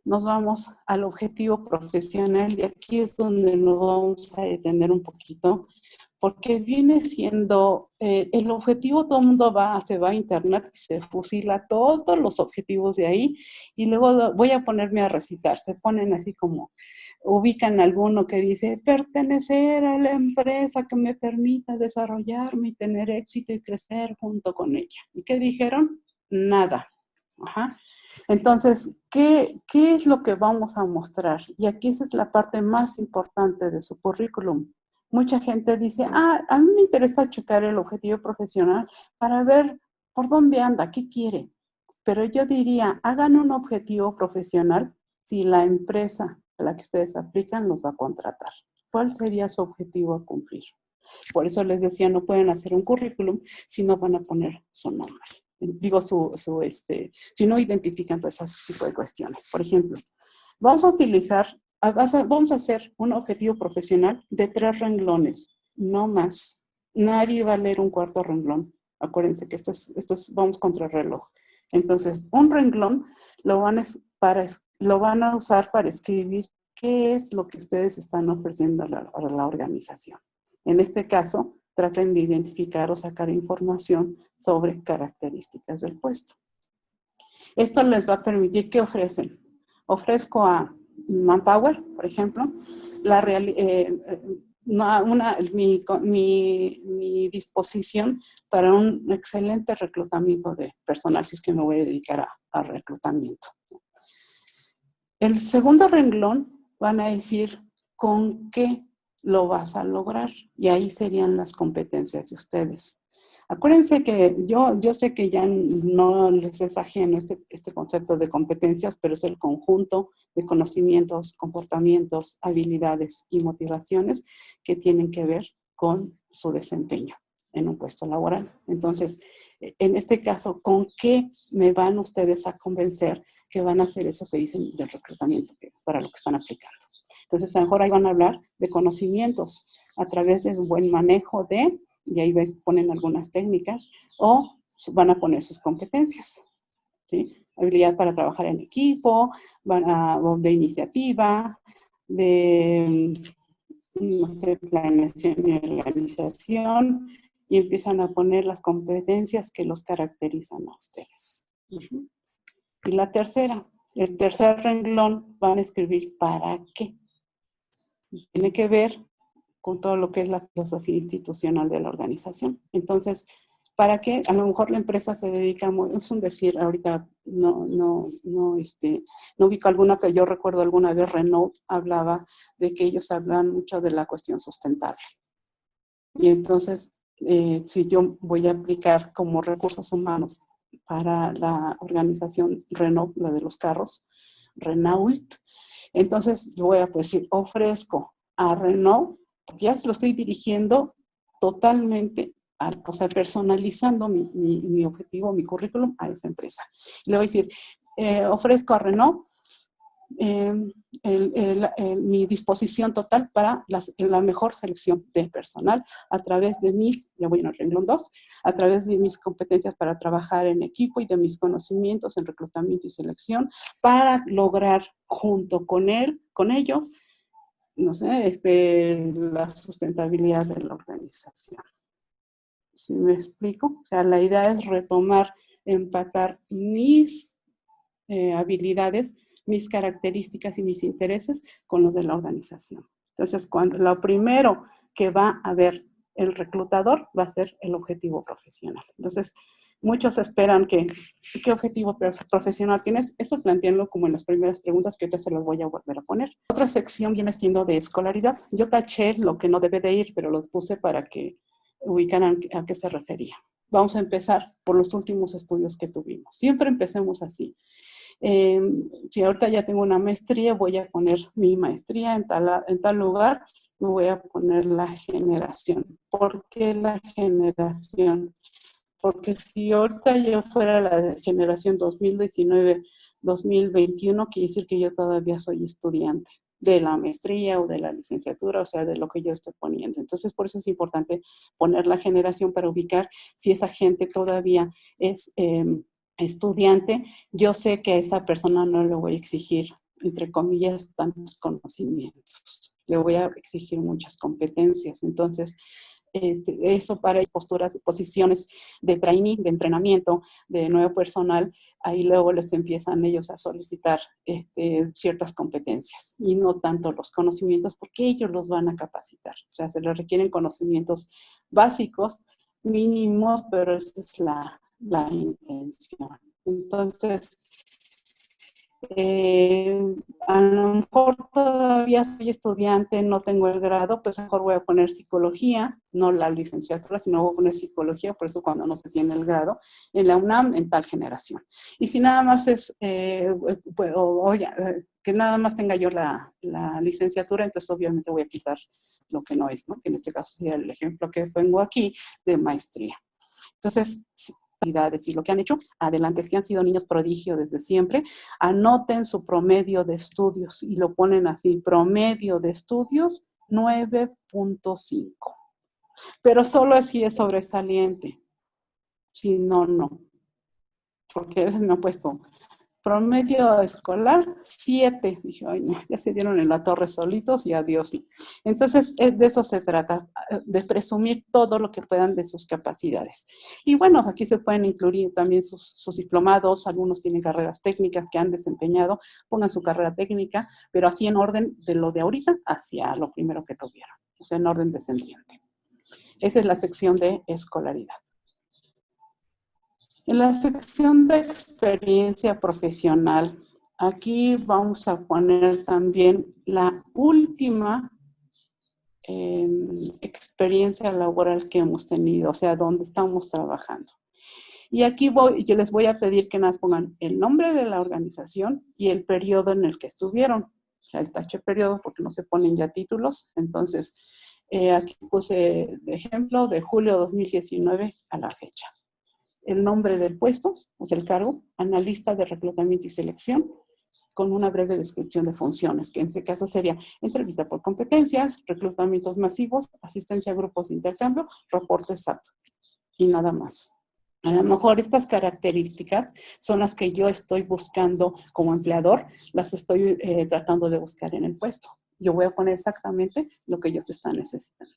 Speaker 3: nos vamos al objetivo profesional y aquí es donde nos vamos a detener un poquito, porque viene siendo el objetivo, todo el mundo se va a internet y se fusila todos los objetivos de ahí y luego voy a ponerme a recitar, se ponen así como, ubican alguno que dice, pertenecer a la empresa que me permita desarrollarme y tener éxito y crecer junto con ella. ¿Y qué dijeron? Nada. Ajá. Entonces, ¿qué es lo que vamos a mostrar? Y aquí esa es la parte más importante de su currículum. Mucha gente dice, a mí me interesa checar el objetivo profesional para ver por dónde anda, qué quiere. Pero yo diría, hagan un objetivo profesional si la empresa a la que ustedes aplican los va a contratar. ¿Cuál sería su objetivo a cumplir? Por eso les decía, no pueden hacer un currículum si no van a poner su nombre. Digo, si no identifican todo ese tipo de cuestiones. Por ejemplo, vamos a hacer un objetivo profesional de 3 renglones, no más. Nadie va a leer un cuarto renglón. Acuérdense que vamos contra el reloj. Entonces, un renglón lo van a usar para escribir qué es lo que ustedes están ofreciendo a la organización. En este caso, traten de identificar o sacar información sobre características del puesto. Esto les va a permitir, ¿qué ofrecen? Ofrezco a Manpower, por ejemplo, mi disposición para un excelente reclutamiento de personal, si es que me voy a dedicar a reclutamiento. El segundo renglón van a decir con qué lo vas a lograr y ahí serían las competencias de ustedes. Acuérdense que yo sé que ya no les es ajeno este concepto de competencias, pero es el conjunto de conocimientos, comportamientos, habilidades y motivaciones que tienen que ver con su desempeño en un puesto laboral. Entonces, en este caso, ¿con qué me van ustedes a convencer que van a hacer eso que dicen del reclutamiento, que es para lo que están aplicando? Entonces, a lo mejor ahí van a hablar de conocimientos a través de un buen manejo y ahí ponen algunas técnicas, o van a poner sus competencias, ¿sí? Habilidad para trabajar en equipo, de iniciativa, de, no sé, planeación y organización, y empiezan a poner las competencias que los caracterizan a ustedes. Y la tercera, el tercer renglón, van a escribir ¿para qué? Tiene que ver con todo lo que es la filosofía institucional de la organización. Entonces, ¿para qué? A lo mejor la empresa se dedica, es un decir, ahorita no ubico alguna, pero yo recuerdo alguna vez Renault hablaba de que ellos hablan mucho de la cuestión sustentable. Y entonces, si yo voy a aplicar como recursos humanos para la organización Renault, la de los carros, Renault, entonces yo voy a decir, ofrezco a Renault, porque ya se lo estoy dirigiendo totalmente o sea, personalizando mi objetivo, mi currículum a esa empresa. Le voy a decir, ofrezco a Renault mi disposición total para la mejor selección de personal a través de ya voy en el renglón 2, a través de mis competencias para trabajar en equipo y de mis conocimientos en reclutamiento y selección para lograr junto con ellos, no sé, la sustentabilidad de la organización. ¿Sí me explico? O sea, la idea es retomar, empatar mis habilidades, mis características y mis intereses con los de la organización. Entonces, lo primero que va a ver el reclutador va a ser el objetivo profesional. Entonces, muchos esperan ¿qué objetivo profesional tienes? Eso plantéenlo como en las primeras preguntas que ahorita se las voy a volver a poner. Otra sección viene siendo de escolaridad. Yo taché lo que no debe de ir, pero los puse para que ubicaran a qué se refería. Vamos a empezar por los últimos estudios que tuvimos. Siempre empecemos así. Si ahorita ya tengo una maestría, voy a poner mi maestría en tal lugar, y voy a poner la generación. ¿Por qué la generación? Porque si ahorita yo fuera la generación 2019-2021, quiere decir que yo todavía soy estudiante de la maestría o de la licenciatura, o sea, de lo que yo estoy poniendo. Entonces, por eso es importante poner la generación para ubicar si esa gente todavía es estudiante. Yo sé que a esa persona no le voy a exigir, entre comillas, tantos conocimientos. Le voy a exigir muchas competencias. Entonces, eso para posturas, posiciones de trainee, de entrenamiento, de nuevo personal, ahí luego les empiezan ellos a solicitar ciertas competencias y no tanto los conocimientos porque ellos los van a capacitar. O sea, se les requieren conocimientos básicos, mínimos, pero esa es la intención. Entonces, a lo mejor todavía soy estudiante, no tengo el grado, pues mejor voy a poner psicología, no la licenciatura, sino voy a poner psicología, por eso cuando no se tiene el grado, en la UNAM, en tal generación. Y si nada más es, que nada más tenga yo la licenciatura, entonces obviamente voy a quitar lo que no es, ¿no? Que en este caso sería el ejemplo que tengo aquí de maestría. Entonces, y lo que han hecho, adelante, si han sido niños prodigio desde siempre, anoten su promedio de estudios y lo ponen así, promedio de estudios 9.5. Pero solo si es sobresaliente, si no, no. Porque a veces me han puesto promedio escolar 7. Dije, ay, no, ya se dieron en la torre solitos y adiós. Entonces, de eso se trata, de presumir todo lo que puedan de sus capacidades. Y bueno, aquí se pueden incluir también sus diplomados, algunos tienen carreras técnicas que han desempeñado, pongan su carrera técnica, pero así en orden de lo de ahorita hacia lo primero que tuvieron, o sea, en orden descendiente. Esa es la sección de escolaridad. En la sección de experiencia profesional, aquí vamos a poner también la última experiencia laboral que hemos tenido, o sea, donde estamos trabajando. Y aquí yo les voy a pedir que nos pongan el nombre de la organización y el periodo en el que estuvieron. O sea, el tache periodo porque no se ponen ya títulos. Entonces, aquí puse de ejemplo de julio 2019 a la fecha. El nombre del puesto, o sea, el cargo, analista de reclutamiento y selección, con una breve descripción de funciones, que en este caso sería entrevista por competencias, reclutamientos masivos, asistencia a grupos de intercambio, reportes SAP, y nada más. A lo mejor estas características son las que yo estoy buscando como empleador, las estoy tratando de buscar en el puesto. Yo voy a poner exactamente lo que ellos están necesitando.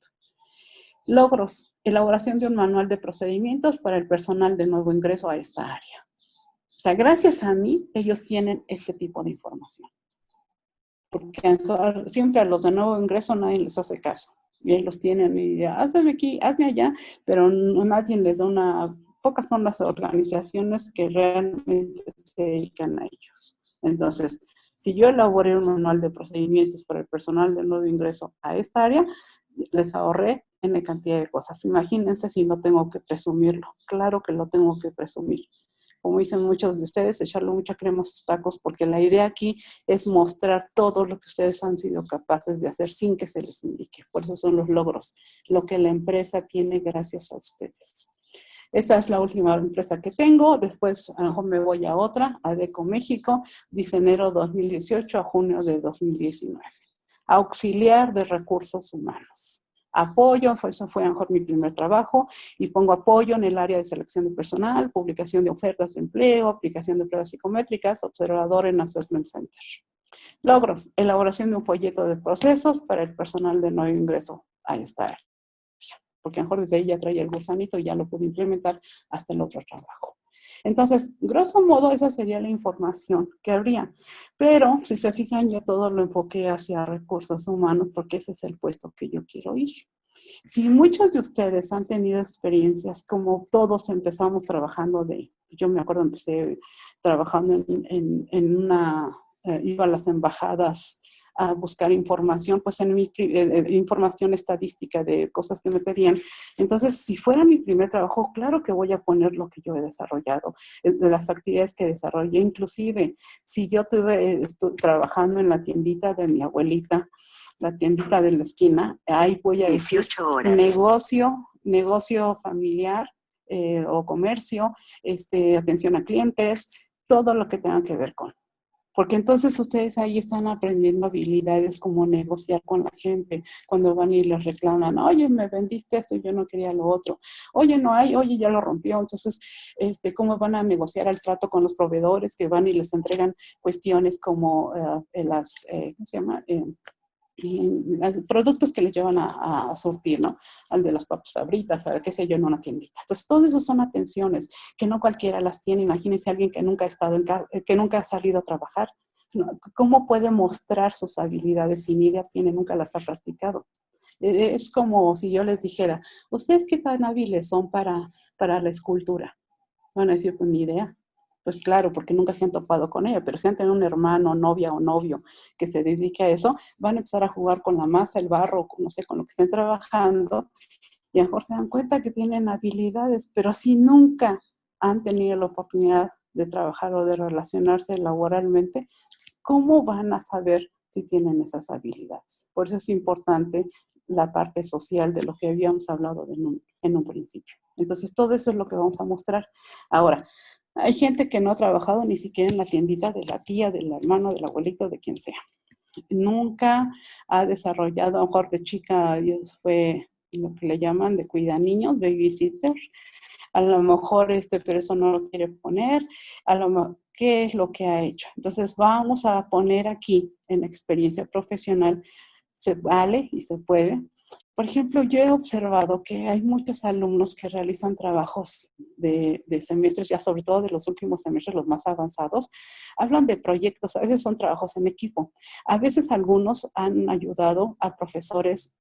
Speaker 3: Logros, elaboración de un manual de procedimientos para el personal de nuevo ingreso a esta área. O sea, gracias a mí, ellos tienen este tipo de información. Porque siempre a los de nuevo ingreso nadie les hace caso. Y ellos tienen, y hazme aquí, hazme allá, pero nadie les da pocas son las organizaciones que realmente se dedican a ellos. Entonces, si yo elaboré un manual de procedimientos para el personal de nuevo ingreso a esta área, les ahorré en cantidad de cosas. Imagínense si no tengo que presumirlo. Claro que lo tengo que presumir. como dicen muchos de ustedes, echarle mucha crema a sus tacos, porque la idea aquí es mostrar todo lo que ustedes han sido capaces de hacer sin que se les indique. Por eso son los logros, lo que la empresa tiene gracias a ustedes. Esta es la última empresa que tengo, después a lo mejor me voy a otra, a Deco México, dice enero 2018 a junio de 2019. Auxiliar de recursos humanos. Apoyo, eso fue a lo mejor mi primer trabajo, y pongo apoyo en el área de selección de personal, publicación de ofertas de empleo, aplicación de pruebas psicométricas, observador en Assessment Center. Logros, elaboración de un folleto de procesos para el personal de nuevo ingreso. Ahí está, porque a lo mejor desde ahí ya traía el gusanito y ya lo pude implementar hasta el otro trabajo. Entonces, grosso modo, esa sería la información que habría. Pero, si se fijan, yo todo lo enfoqué hacia recursos humanos porque ese es el puesto que yo quiero ir. Si muchos de ustedes han tenido experiencias, como todos empezamos trabajando yo me acuerdo, empecé trabajando en una, iba a las embajadas a buscar información, pues en mi información estadística de cosas que me pedían. Entonces, si fuera mi primer trabajo, claro que voy a poner lo que yo he desarrollado, las actividades que desarrollé. Inclusive, si yo estuve trabajando en la tiendita de mi abuelita, la tiendita de la esquina, ahí voy a decir
Speaker 2: 18 horas.
Speaker 3: negocio familiar o comercio, atención a clientes, todo lo que tenga que ver con. Porque entonces ustedes ahí están aprendiendo habilidades como negociar con la gente, cuando van y les reclaman, oye, me vendiste esto y yo no quería lo otro. Oye, no hay, oye, ya lo rompió. Entonces, ¿cómo van a negociar el trato con los proveedores que van y les entregan cuestiones como ¿cómo se llama? Productos que les llevan a surtir, ¿no? Al de las papas sabritas, a qué sé yo, en una tiendita. Entonces, todo eso son atenciones que no cualquiera las tiene. Imagínense a alguien que nunca ha estado que nunca ha salido a trabajar. ¿Cómo puede mostrar sus habilidades si ni idea tiene, nunca las ha practicado? Es como si yo les dijera, ¿ustedes qué tan hábiles son para la escultura? Van a decir, pues ni idea. Pues claro, porque nunca se han topado con ella, pero si han tenido un hermano, novia o novio que se dedique a eso, van a empezar a jugar con la masa, el barro, no sé, con lo que estén trabajando, y a lo mejor se dan cuenta que tienen habilidades, pero si nunca han tenido la oportunidad de trabajar o de relacionarse laboralmente, ¿cómo van a saber si tienen esas habilidades? Por eso es importante la parte social de lo que habíamos hablado en un principio. Entonces, todo eso es lo que vamos a mostrar. Ahora, hay gente que no ha trabajado ni siquiera en la tiendita de la tía, del hermano, del abuelito, de quien sea. Nunca ha desarrollado, a lo mejor de chica, Dios fue lo que le llaman de cuida niños, babysitter. A lo mejor pero eso no lo quiere poner. A lo mejor, ¿qué es lo que ha hecho? Entonces, vamos a poner aquí en experiencia profesional, se vale y se puede. Por ejemplo, yo he observado que hay muchos alumnos que realizan trabajos de semestres, ya sobre todo de los últimos semestres, los más avanzados, hablan de proyectos, a veces son trabajos en equipo. A veces algunos han ayudado a profesores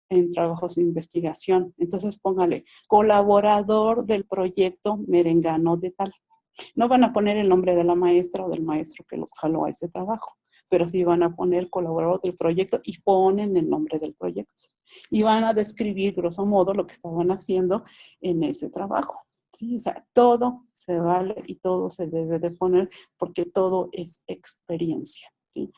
Speaker 3: en trabajos de investigación. Entonces, póngale, colaborador del proyecto merengano de tal. No van a poner el nombre de la maestra o del maestro que los jaló a ese trabajo, pero sí van a poner colaborador del proyecto y ponen el nombre del proyecto. Y van a describir, grosso modo, lo que estaban haciendo en ese trabajo. ¿Sí? O sea, todo se vale y todo se debe de poner porque todo es experiencia. ¿Sí?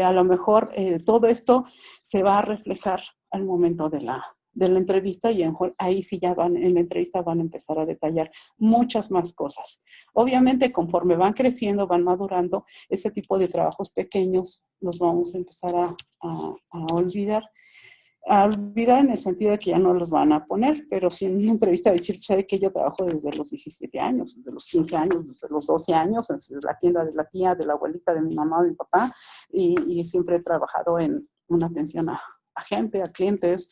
Speaker 3: A lo mejor todo esto se va a reflejar al momento de la entrevista y ahí sí ya en la entrevista van a empezar a detallar muchas más cosas. Obviamente, conforme van creciendo, van madurando, ese tipo de trabajos pequeños los vamos a empezar a olvidar. A olvidar en el sentido de que ya no los van a poner, pero si en una entrevista decir, sabe que yo trabajo desde los 17 años, desde los 15 años, desde los 12 años, en la tienda de la tía, de la abuelita, de mi mamá, de mi papá, y siempre he trabajado en una atención a gente, a clientes,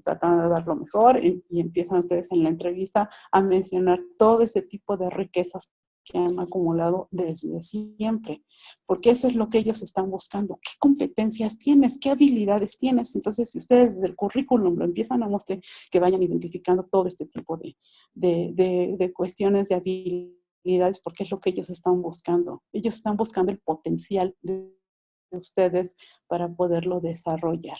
Speaker 3: tratando de dar lo mejor, y empiezan ustedes en la entrevista a mencionar todo ese tipo de riquezas que han acumulado desde siempre, porque eso es lo que ellos están buscando. ¿Qué competencias tienes? ¿Qué habilidades tienes? Entonces, si ustedes desde el currículum lo empiezan a mostrar, que vayan identificando todo este tipo de cuestiones de habilidades, porque es lo que ellos están buscando. Ellos están buscando el potencial de ustedes para poderlo desarrollar.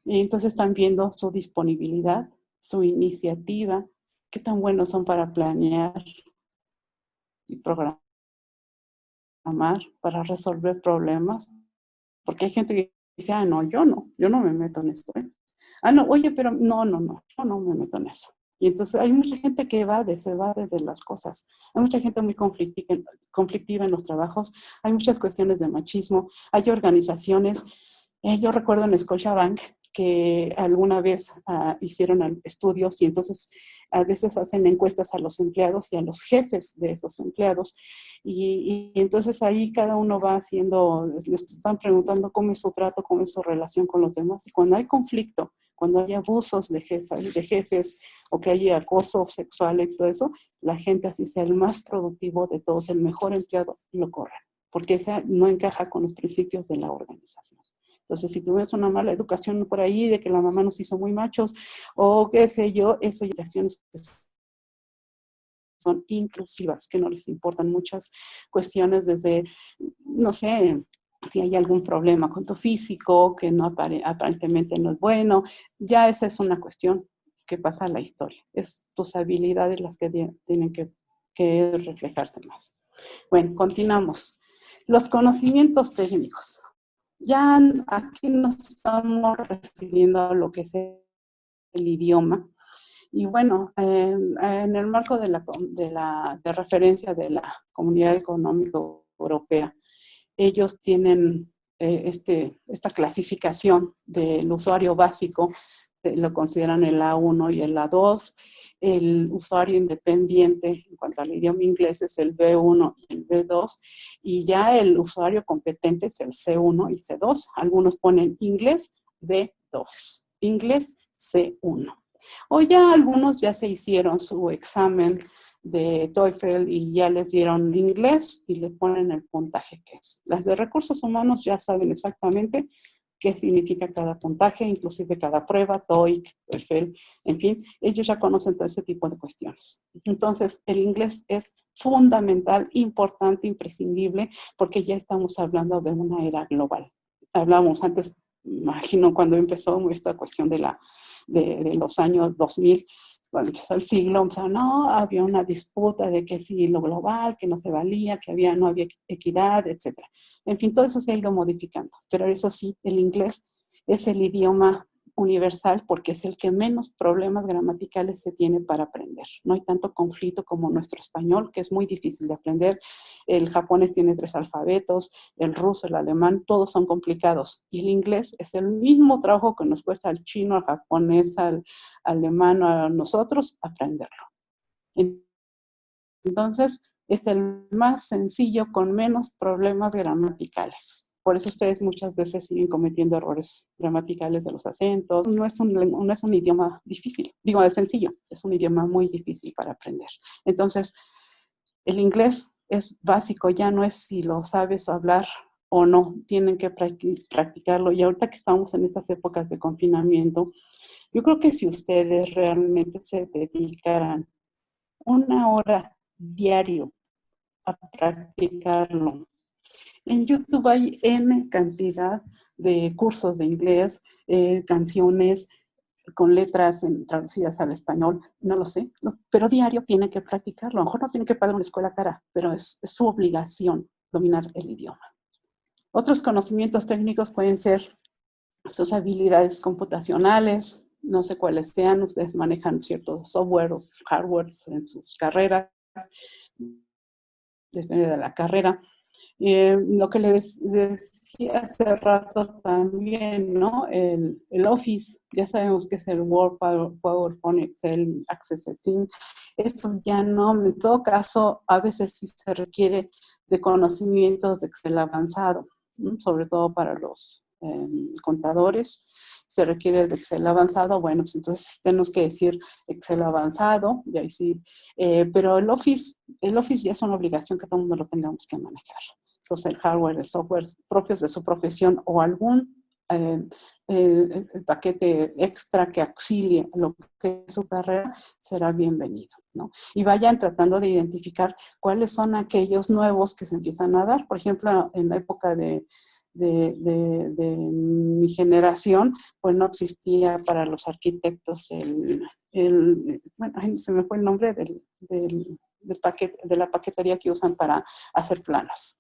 Speaker 3: Y entonces están viendo su disponibilidad, su iniciativa, qué tan buenos son para planear, y programar para resolver problemas, porque hay gente que dice, ah, no, yo no me meto en esto, ¿eh? Ah, no, oye, pero no, yo no me meto en eso. Y entonces hay mucha gente que se evade de las cosas. Hay mucha gente muy conflictiva en los trabajos, hay muchas cuestiones de machismo, hay organizaciones. Yo recuerdo en Scotiabank que alguna vez hicieron estudios y entonces a veces hacen encuestas a los empleados y a los jefes de esos empleados. Y entonces ahí cada uno va haciendo, les están preguntando cómo es su trato, cómo es su relación con los demás. Y cuando hay conflicto, cuando hay abusos de jefes o que hay acoso sexual y todo eso, la gente así sea el más productivo de todos, el mejor empleado, lo corren, porque esa no encaja con los principios de la organización. Entonces, si tuvimos una mala educación por ahí de que la mamá nos hizo muy machos o qué sé yo, eso ya acciones que son inclusivas, que no les importan muchas cuestiones desde, no sé, si hay algún problema con tu físico, que no aparentemente no es bueno, ya esa es una cuestión que pasa a la historia. Es tus habilidades las que tienen que reflejarse más. Bueno, continuamos. Los conocimientos técnicos. Ya aquí nos estamos refiriendo a lo que es el idioma. Y bueno, en el marco de referencia de la Comunidad Económica Europea, ellos tienen esta clasificación del usuario básico, lo consideran el A1 y el A2. El usuario independiente en cuanto al idioma inglés es el B1 y el B2, y ya el usuario competente es el C1 y C2. Algunos ponen inglés B2, inglés C1. O ya algunos ya se hicieron su examen de TOEFL y ya les dieron inglés y le ponen el puntaje que es. Las de recursos humanos ya saben exactamente qué significa cada puntaje, inclusive cada prueba, TOEIC, TOEFL, en fin, ellos ya conocen todo ese tipo de cuestiones. Entonces, el inglés es fundamental, importante, imprescindible, porque ya estamos hablando de una era global. Hablábamos antes, imagino, cuando empezó esta cuestión de los años 2000, cuando empezó el siglo, o sea, no, había una disputa de que sí, lo global, que no se valía, que no había equidad, etc. En fin, todo eso se ha ido modificando, pero eso sí, el inglés es el idioma universal porque es el que menos problemas gramaticales se tiene para aprender. No hay tanto conflicto como nuestro español, que es muy difícil de aprender. El japonés tiene 3 alfabetos, el ruso, el alemán, todos son complicados. Y el inglés es el mismo trabajo que nos cuesta al chino, al japonés, al alemán, a nosotros, aprenderlo. Entonces, es el más sencillo con menos problemas gramaticales. Por eso ustedes muchas veces siguen cometiendo errores gramaticales de los acentos. No es un idioma difícil, digo, es sencillo, es un idioma muy difícil para aprender. Entonces, el inglés es básico, ya no es si lo sabes hablar o no, tienen que practicarlo. Y ahorita que estamos en estas épocas de confinamiento, yo creo que si ustedes realmente se dedicaran 1 hora diario a practicarlo. En YouTube hay N cantidad de cursos de inglés, canciones con letras traducidas al español, no lo sé, pero diario tienen que practicarlo. A lo mejor no tienen que pagar una escuela cara, pero es su obligación dominar el idioma. Otros conocimientos técnicos pueden ser sus habilidades computacionales, no sé cuáles sean, ustedes manejan cierto software o hardware en sus carreras, depende de la carrera. Lo que les decía hace rato también, ¿no? El Office, ya sabemos que es el Word, PowerPoint, Excel, Access, Teams. Eso ya no, en todo caso, a veces sí se requiere de conocimientos de Excel avanzado, ¿no? Sobre todo para los contadores, se requiere de Excel avanzado. Bueno, pues entonces tenemos que decir Excel avanzado, y ahí sí, pero el Office ya es una obligación que todo el mundo lo tengamos que manejar. Entonces el hardware, el software propios de su profesión o algún paquete extra que auxilie lo que es su carrera será bienvenido, ¿no? Y vayan tratando de identificar cuáles son aquellos nuevos que se empiezan a dar. Por ejemplo, en la época de mi generación, pues no existía para los arquitectos bueno, se me fue el nombre de la paquetería que usan para hacer planos.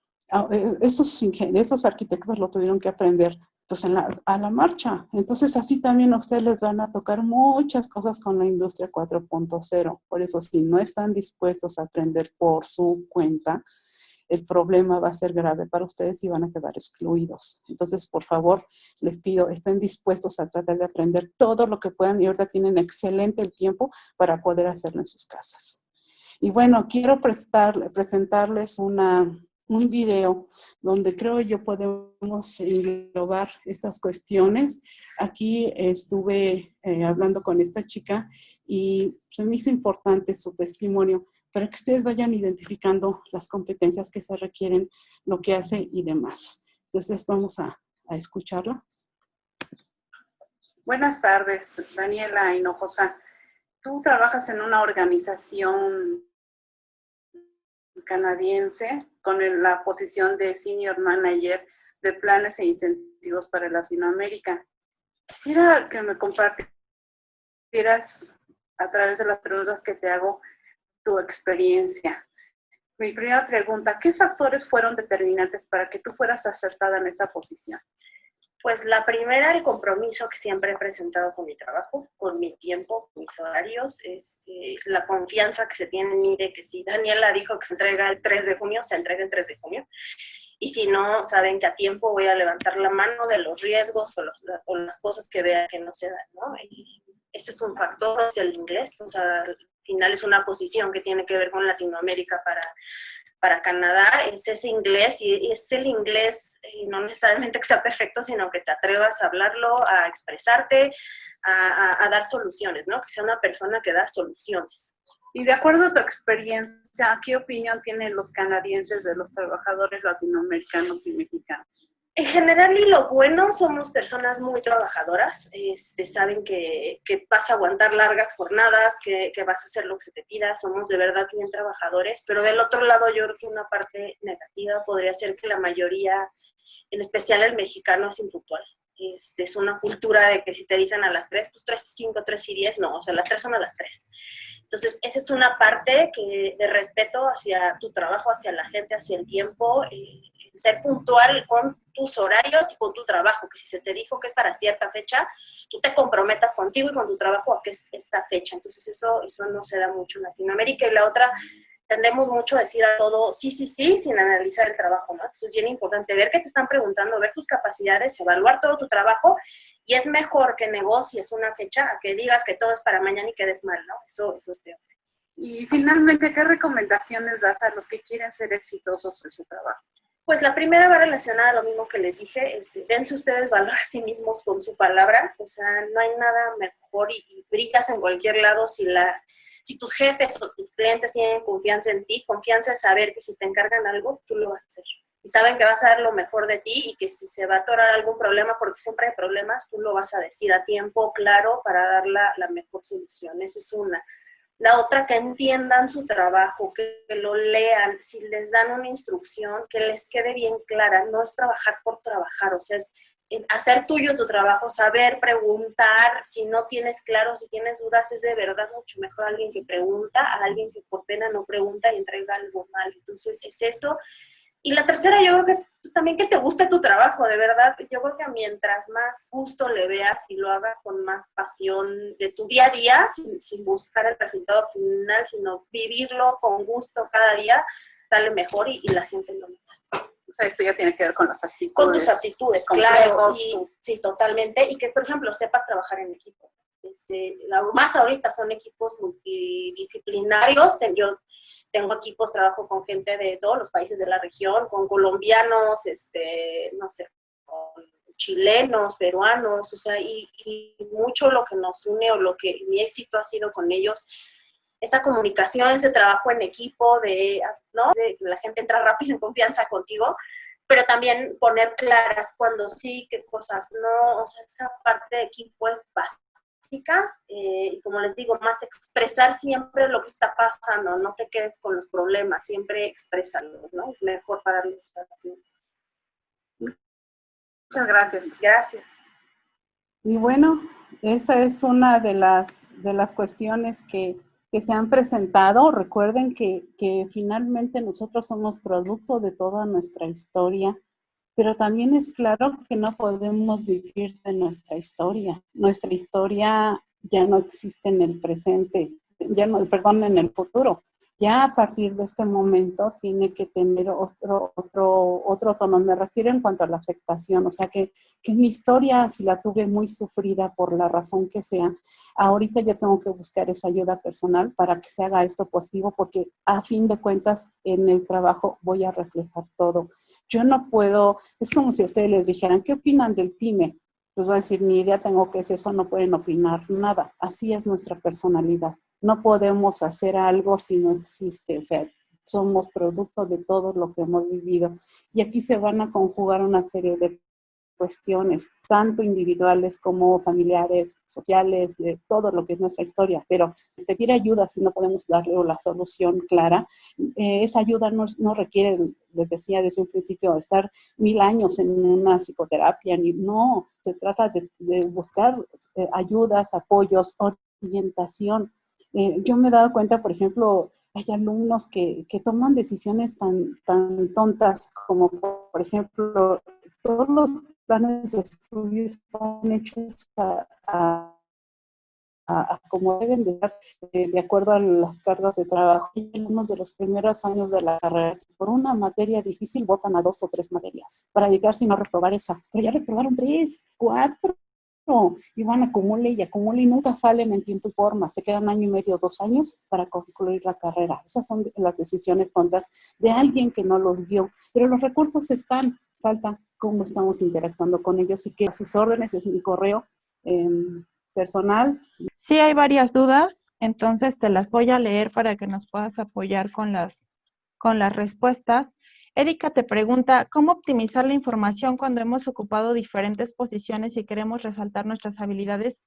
Speaker 3: Estos arquitectos lo tuvieron que aprender pues a la marcha. Entonces así también a ustedes les van a tocar muchas cosas con la industria 4.0. Por eso si no están dispuestos a aprender por su cuenta, el problema va a ser grave para ustedes y van a quedar excluidos. Entonces, por favor, les pido, estén dispuestos a tratar de aprender todo lo que puedan y ahorita tienen excelente el tiempo para poder hacerlo en sus casas. Y bueno, quiero presentarles un video donde creo yo podemos englobar estas cuestiones. Aquí estuve hablando con esta chica y se me hizo importante su testimonio para que ustedes vayan identificando las competencias que se requieren, lo que hace y demás. Entonces vamos a escucharla. Buenas tardes, Daniela Hinojosa. Tú trabajas en una organización canadiense con la posición de Senior Manager de Planes e Incentivos para Latinoamérica. Quisiera que me compartieras a través de las preguntas que te hago tu experiencia. Mi primera pregunta, ¿qué factores fueron determinantes para que tú fueras aceptada en esa posición?
Speaker 4: Pues la primera, el compromiso que siempre he presentado con mi trabajo, con mi tiempo, con mis horarios, la confianza que se tiene en mí de que si Daniela dijo que se entrega el 3 de junio, se entrega el 3 de junio. Y si no, saben que a tiempo voy a levantar la mano de los riesgos o las cosas que vea que no se dan, ¿no? Y ese es un factor hacia el inglés, o sea, al final es una posición que tiene que ver con Latinoamérica para Canadá, es ese inglés, y es el inglés, no necesariamente que sea perfecto, sino que te atrevas a hablarlo, a expresarte, a dar soluciones, ¿no? Que sea una persona que da soluciones.
Speaker 3: Y de acuerdo a tu experiencia, ¿qué opinión tienen los canadienses de los trabajadores latinoamericanos y mexicanos?
Speaker 4: En general, y lo bueno, somos personas muy trabajadoras, saben que vas a aguantar largas jornadas, que vas a hacer lo que se te pida, somos de verdad bien trabajadores, pero del otro lado yo creo que una parte negativa podría ser que la mayoría, en especial el mexicano, es impuntual. Es una cultura de que si te dicen a las 3, pues 3:05, 3:10, no, o sea, las 3 son a las 3. Entonces, esa es una parte de respeto hacia tu trabajo, hacia la gente, hacia el tiempo, ser puntual con tus horarios y con tu trabajo, que si se te dijo que es para cierta fecha, tú te comprometas contigo y con tu trabajo a que es esta fecha. Entonces, eso no se da mucho en Latinoamérica. Y la otra, tendemos mucho a decir a todo sí, sin analizar el trabajo, ¿no? Entonces, es bien importante ver qué te están preguntando, ver tus capacidades, evaluar todo tu trabajo. Y es mejor que negocies una fecha a que digas que todo es para mañana y quedes mal, ¿no? Eso es peor.
Speaker 3: Y finalmente, ¿qué recomendaciones das a los que quieren ser exitosos en su trabajo?
Speaker 4: Pues la primera va relacionada a lo mismo que les dije, dense ustedes valor a sí mismos con su palabra, o sea, no hay nada mejor y brillas en cualquier lado si tus jefes o tus clientes tienen confianza en ti, confianza en saber que si te encargan algo, tú lo vas a hacer. Y saben que vas a dar lo mejor de ti y que si se va a atorar algún problema, porque siempre hay problemas, tú lo vas a decir a tiempo, claro, para dar la mejor solución. Esa es una. La otra, que entiendan su trabajo, que lo lean, si les dan una instrucción, que les quede bien clara. No es trabajar por trabajar, o sea, es hacer tuyo tu trabajo, saber preguntar. Si no tienes claro, si tienes dudas, es de verdad mucho mejor alguien que pregunta a alguien que por pena no pregunta y entrega algo mal. Entonces, es eso. Y la tercera, yo creo que pues, también que te guste tu trabajo, de verdad. Yo creo que mientras más gusto le veas y lo hagas con más pasión de tu día a día, sin buscar el resultado final, sino vivirlo con gusto cada día, sale mejor y la gente lo nota.
Speaker 3: O sea, esto ya tiene que ver con las actitudes.
Speaker 4: Con tus actitudes, claro. Sí, totalmente. Y que, por ejemplo, sepas trabajar en equipo. Más ahorita son equipos multidisciplinarios. Yo tengo equipos, trabajo con gente de todos los países de la región, con colombianos, no sé, con chilenos, peruanos, o sea, y mucho lo que nos une o lo que mi éxito ha sido con ellos, esa comunicación, ese trabajo en equipo, ¿no? De que la gente entra rápido en confianza contigo, pero también poner claras cuando sí, qué cosas no, o sea, esa parte de equipo es básica. Y como les digo, más expresar siempre lo que está pasando, no te quedes con los problemas, siempre exprésalo, ¿no? Es mejor para los pacientes.
Speaker 3: Muchas gracias.
Speaker 4: Gracias.
Speaker 3: Y bueno, esa es una de las cuestiones que que se han presentado. Recuerden que finalmente nosotros somos producto de toda nuestra historia, pero también es claro que no podemos vivir de nuestra historia. Nuestra historia ya no existe en el presente, ya no, perdón, en el futuro. Ya a partir de este momento tiene que tener otro tono. Me refiero en cuanto a la afectación, o sea que mi historia, si la tuve muy sufrida por la razón que sea, ahorita yo tengo que buscar esa ayuda personal para que se haga esto positivo, porque a fin de cuentas en el trabajo voy a reflejar todo. Yo no puedo, es como si ustedes les dijeran, ¿qué opinan del PYME? Pues voy a decir, ni idea tengo qué es eso, no pueden opinar nada. Así es nuestra personalidad. No podemos hacer algo si no existe, o sea, somos producto de todo lo que hemos vivido. Y aquí se van a conjugar una serie de cuestiones, tanto individuales como familiares, sociales, de todo lo que es nuestra historia, pero pedir ayuda si no podemos darle la solución clara, esa ayuda no requiere, les decía desde un principio, estar 1000 años en una psicoterapia, no, se trata de buscar ayudas, apoyos, orientación. Yo me he dado cuenta, por ejemplo, hay alumnos que toman decisiones tan tontas como, por ejemplo, todos los planes de estudio están hechos a como deben de estar, de acuerdo a las cargas de trabajo. Y en uno de los primeros años de la carrera, por una materia difícil, votan a 2 o 3 materias para dedicarse y no reprobar esa. Pero ya reprobaron 3, 4. Y van acumule y nunca salen en tiempo y forma, se quedan año y medio, 2 años para concluir la carrera. Esas son las decisiones tontas de alguien que no los vio, pero los recursos están, falta cómo estamos interactuando con ellos y que a sus órdenes es mi correo personal.
Speaker 1: Sí, hay varias dudas, entonces te las voy a leer para que nos puedas apoyar con las respuestas. Erika te pregunta, ¿cómo optimizar la información cuando hemos ocupado diferentes posiciones y queremos resaltar nuestras habilidades?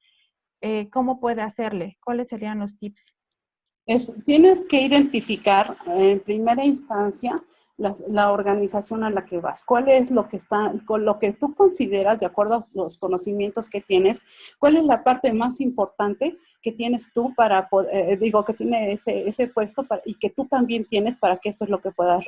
Speaker 1: ¿Cómo puede hacerle? ¿Cuáles serían los tips?
Speaker 3: Tienes que identificar en primera instancia la organización a la que vas. ¿Cuál es con lo que tú consideras, de acuerdo a los conocimientos que tienes, cuál es la parte más importante que tienes tú para poder, que tiene ese puesto y que tú también tienes para que eso es lo que puedas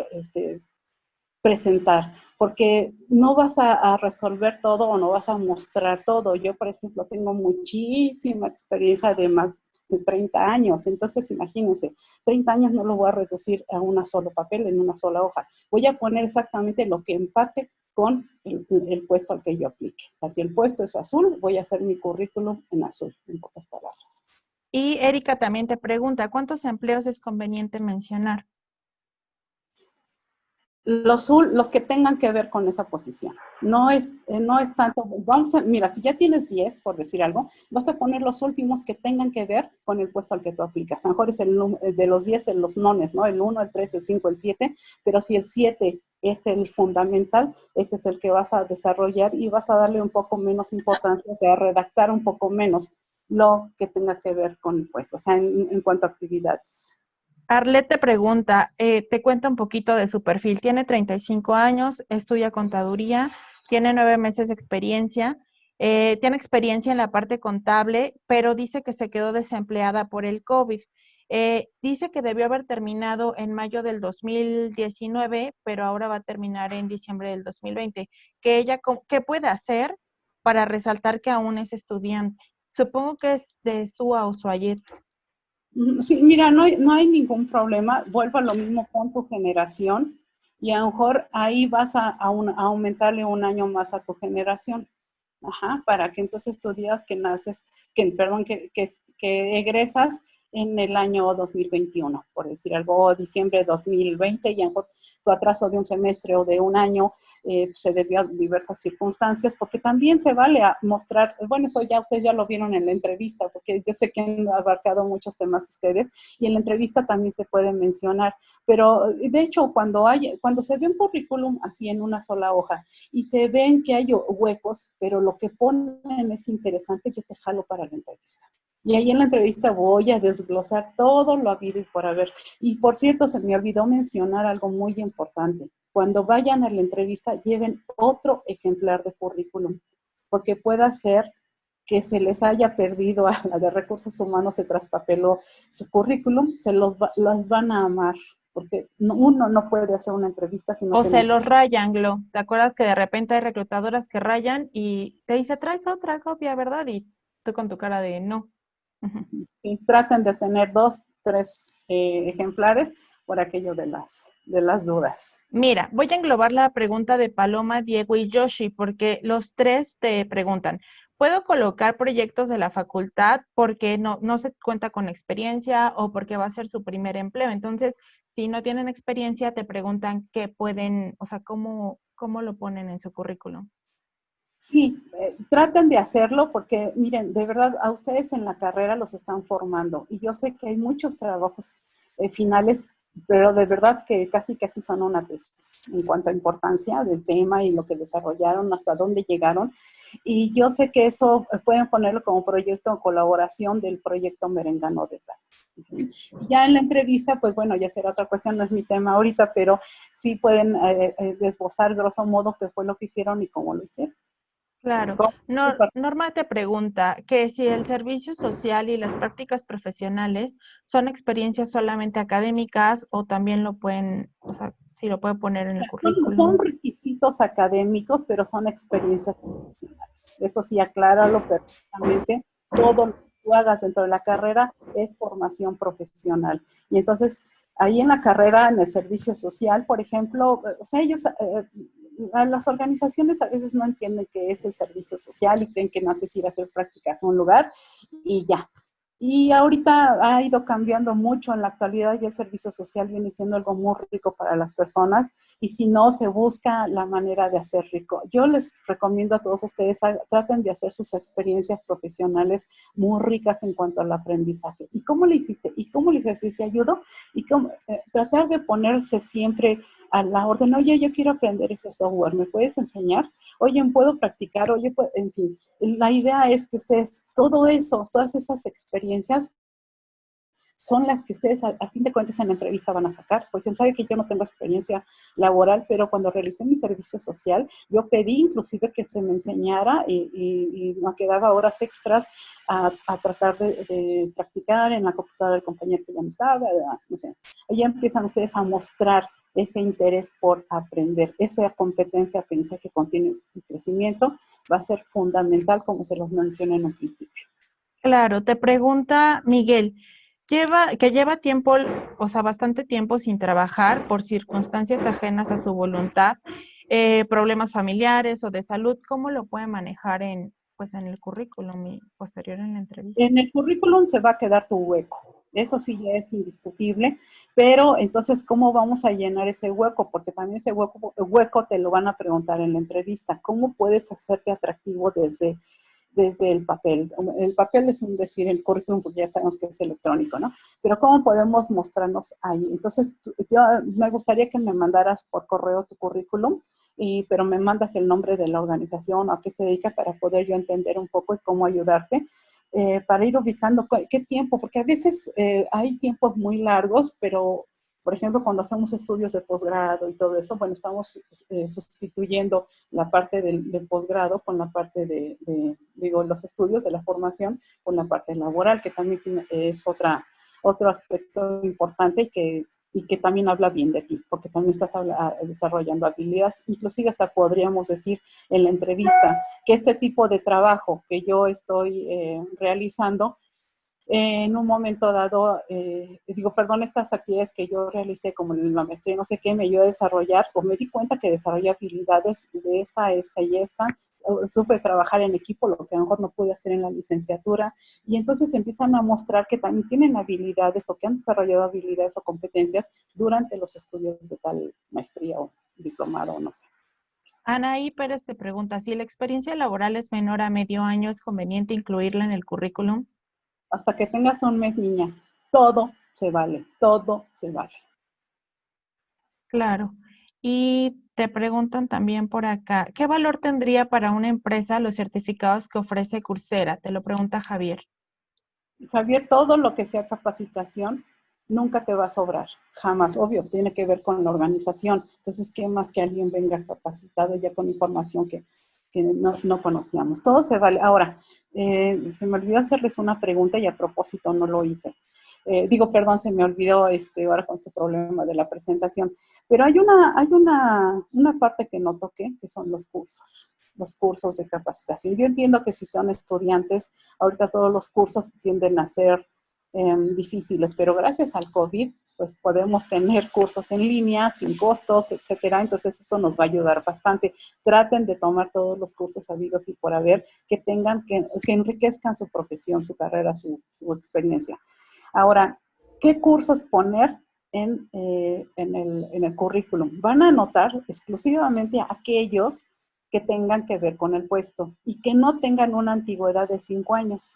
Speaker 3: presentar? Porque no vas a resolver todo o no vas a mostrar todo. Yo, por ejemplo, tengo muchísima experiencia de más de 30 años, entonces imagínense, 30 años no lo voy a reducir a un solo papel, en una sola hoja. Voy a poner exactamente lo que empate con el puesto al que yo aplique. Si el puesto es azul, voy a hacer mi currículum en azul, en pocas palabras.
Speaker 1: Y Erika también te pregunta, ¿cuántos empleos es conveniente mencionar?
Speaker 3: Los que tengan que ver con esa posición. No es tanto, mira, si ya tienes 10, por decir algo, vas a poner los últimos que tengan que ver con el puesto al que tú aplicas. A lo mejor es de los 10 en los nones, ¿no? El 1, el 3, el 5, el 7, pero si el 7 es el fundamental, ese es el que vas a desarrollar y vas a darle un poco menos importancia, o sea, redactar un poco menos lo que tenga que ver con el puesto, o sea, en cuanto a actividades.
Speaker 1: Arlette te pregunta, te cuenta un poquito de su perfil. Tiene 35 años, estudia contaduría, tiene 9 meses de experiencia, tiene experiencia en la parte contable, pero dice que se quedó desempleada por el COVID. Dice que debió haber terminado en mayo del 2019, pero ahora va a terminar en diciembre del 2020. ¿Qué puede hacer para resaltar que aún es estudiante? Supongo que es de SUA o SUAYET.
Speaker 3: Sí, mira, no hay ningún problema. Vuelvo a lo mismo con tu generación y a lo mejor ahí vas a aumentarle un año más a tu generación. Ajá, para que entonces tú digas que que egresas en el año 2021, por decir algo, o diciembre de 2020, y a lo mejor tu atraso de un semestre o de un año se debió a diversas circunstancias, porque también se vale a mostrar, bueno, eso ya ustedes ya lo vieron en la entrevista, porque yo sé que han abarcado muchos temas ustedes, y en la entrevista también se puede mencionar, pero de hecho cuando se ve un currículum así en una sola hoja, y se ven que hay huecos, pero lo que ponen es interesante, yo te jalo para la entrevista. Y ahí en la entrevista voy a desglosar todo lo habido y por haber. Y por cierto, se me olvidó mencionar algo muy importante. Cuando vayan a la entrevista, lleven otro ejemplar de currículum, porque pueda ser que se les haya perdido a la de recursos humanos, se traspapeló su currículum, las van a amar, porque uno no puede hacer una entrevista si no
Speaker 1: O se
Speaker 3: tiene...
Speaker 1: los rayan, Glo. ¿Te acuerdas que de repente hay reclutadoras que rayan y te dice, traes otra copia, ¿verdad? Y tú con tu cara de no. Ujú.
Speaker 3: Y traten de tener 2, 3 ejemplares por aquello de las dudas.
Speaker 1: Mira, voy a englobar la pregunta de Paloma, Diego y Yoshi, porque los tres te preguntan, ¿puedo colocar proyectos de la facultad porque no se cuenta con experiencia o porque va a ser su primer empleo? Entonces, si no tienen experiencia, te preguntan qué pueden, o sea, cómo lo ponen en su currículum.
Speaker 3: Sí, traten de hacerlo porque, miren, de verdad, a ustedes en la carrera los están formando y yo sé que hay muchos trabajos finales, pero de verdad que casi son una tesis en cuanto a importancia del tema y lo que desarrollaron, hasta dónde llegaron. Y yo sé que eso pueden ponerlo como proyecto o colaboración del proyecto Merengano de tal. Ya en la entrevista, pues bueno, ya será otra cuestión, no es mi tema ahorita, pero sí pueden desbozar grosso modo qué fue lo que hicieron y cómo lo hicieron.
Speaker 1: Claro. Norma te pregunta que si el servicio social y las prácticas profesionales son experiencias solamente académicas o también lo pueden, o sea, si lo puede poner en el
Speaker 3: Son
Speaker 1: currículum.
Speaker 3: requisitos académicos, pero son experiencias profesionales. Eso sí, acláralo perfectamente. Todo lo que tú hagas dentro de la carrera es formación profesional. Y entonces, ahí en la carrera, en el servicio social, por ejemplo, o sea, ellos, las organizaciones a veces no entienden qué es el servicio social y creen que no haces ir a hacer prácticas a un lugar y ya. Y ahorita ha ido cambiando mucho en la actualidad y el servicio social viene siendo algo muy rico para las personas y si no, se busca la manera de hacer rico. Yo les recomiendo a todos ustedes, traten de hacer sus experiencias profesionales muy ricas en cuanto al aprendizaje. ¿Y cómo le hiciste? ¿Y cómo le hiciste? ¿Ayudo? Y cómo, tratar de ponerse siempre a la orden, oye, yo quiero aprender ese software, ¿me puedes enseñar? Oye, ¿puedo practicar? Oye, en fin, la idea es que ustedes, todo eso, todas esas experiencias son las que ustedes a fin de cuentas en la entrevista van a sacar, porque sabe que yo no tengo experiencia laboral, pero cuando realicé mi servicio social, yo pedí inclusive que se me enseñara y me quedaba horas extras a tratar de practicar en la computadora del compañero que ya no estaba, no sé. Ahí empiezan ustedes a mostrar ese interés por aprender, esa competencia, aprendizaje continuo y crecimiento va a ser fundamental, como se los mencioné en un principio.
Speaker 1: Claro, te pregunta Miguel, lleva tiempo, o sea, bastante tiempo sin trabajar por circunstancias ajenas a su voluntad, problemas familiares o de salud, ¿cómo lo puede manejar pues en el currículum y posterior en la entrevista?
Speaker 3: En el currículum se va a quedar tu hueco, eso sí ya es indiscutible, pero entonces, ¿cómo vamos a llenar ese hueco? Porque también ese hueco te lo van a preguntar en la entrevista. ¿Cómo puedes hacerte atractivo desde el papel? El papel es un decir, el currículum, porque ya sabemos que es electrónico, ¿no? Pero ¿cómo podemos mostrarnos ahí? Entonces, yo me gustaría que me mandaras por correo tu currículum, pero me mandas el nombre de la organización o a qué se dedica para poder yo entender un poco y cómo ayudarte, para ir ubicando qué tiempo, porque a veces hay tiempos muy largos, pero por ejemplo, cuando hacemos estudios de posgrado y todo eso, bueno, estamos sustituyendo la parte del posgrado con la parte digo, los estudios de la formación con la parte laboral, que también es otro aspecto importante y que también habla bien de ti, porque también estás desarrollando habilidades, inclusive hasta podríamos decir en la entrevista que este tipo de trabajo que yo estoy realizando, en un momento dado, estas actividades que yo realicé como en la maestría, no sé qué, me ayudó a desarrollar, o me di cuenta que desarrollé habilidades de esta y esta, supe trabajar en equipo, lo que a lo mejor no pude hacer en la licenciatura, y entonces empiezan a mostrar que también tienen habilidades o que han desarrollado habilidades o competencias durante los estudios de tal maestría o diplomado, o no sé.
Speaker 1: Anaí Pérez te pregunta, si la experiencia laboral es menor a medio año, ¿es conveniente incluirla en el currículum?
Speaker 3: Hasta que tengas un mes, niña, todo se vale, todo se vale.
Speaker 1: Claro. Y te preguntan también por acá, ¿qué valor tendría para una empresa los certificados que ofrece Coursera? Te lo pregunta Javier.
Speaker 3: Javier, todo lo que sea capacitación nunca te va a sobrar, jamás. Obvio, tiene que ver con la organización. Entonces, ¿qué más que alguien venga capacitado ya con información que no conocíamos. Todo se vale. Ahora, se me olvidó hacerles una pregunta y a propósito no lo hice. Perdón, se me olvidó ahora con este problema de la presentación. Pero hay una parte que no toqué, que son los cursos de capacitación. Yo entiendo que si son estudiantes, ahorita todos los cursos tienden a ser difíciles, pero gracias al COVID, pues podemos tener cursos en línea, sin costos, etcétera. Entonces, esto nos va a ayudar bastante. Traten de tomar todos los cursos habidos y por haber que enriquezcan su profesión, su carrera, su experiencia. Ahora, ¿qué cursos poner en el currículum? Van a anotar exclusivamente aquellos que tengan que ver con el puesto y que no tengan una antigüedad de 5 años,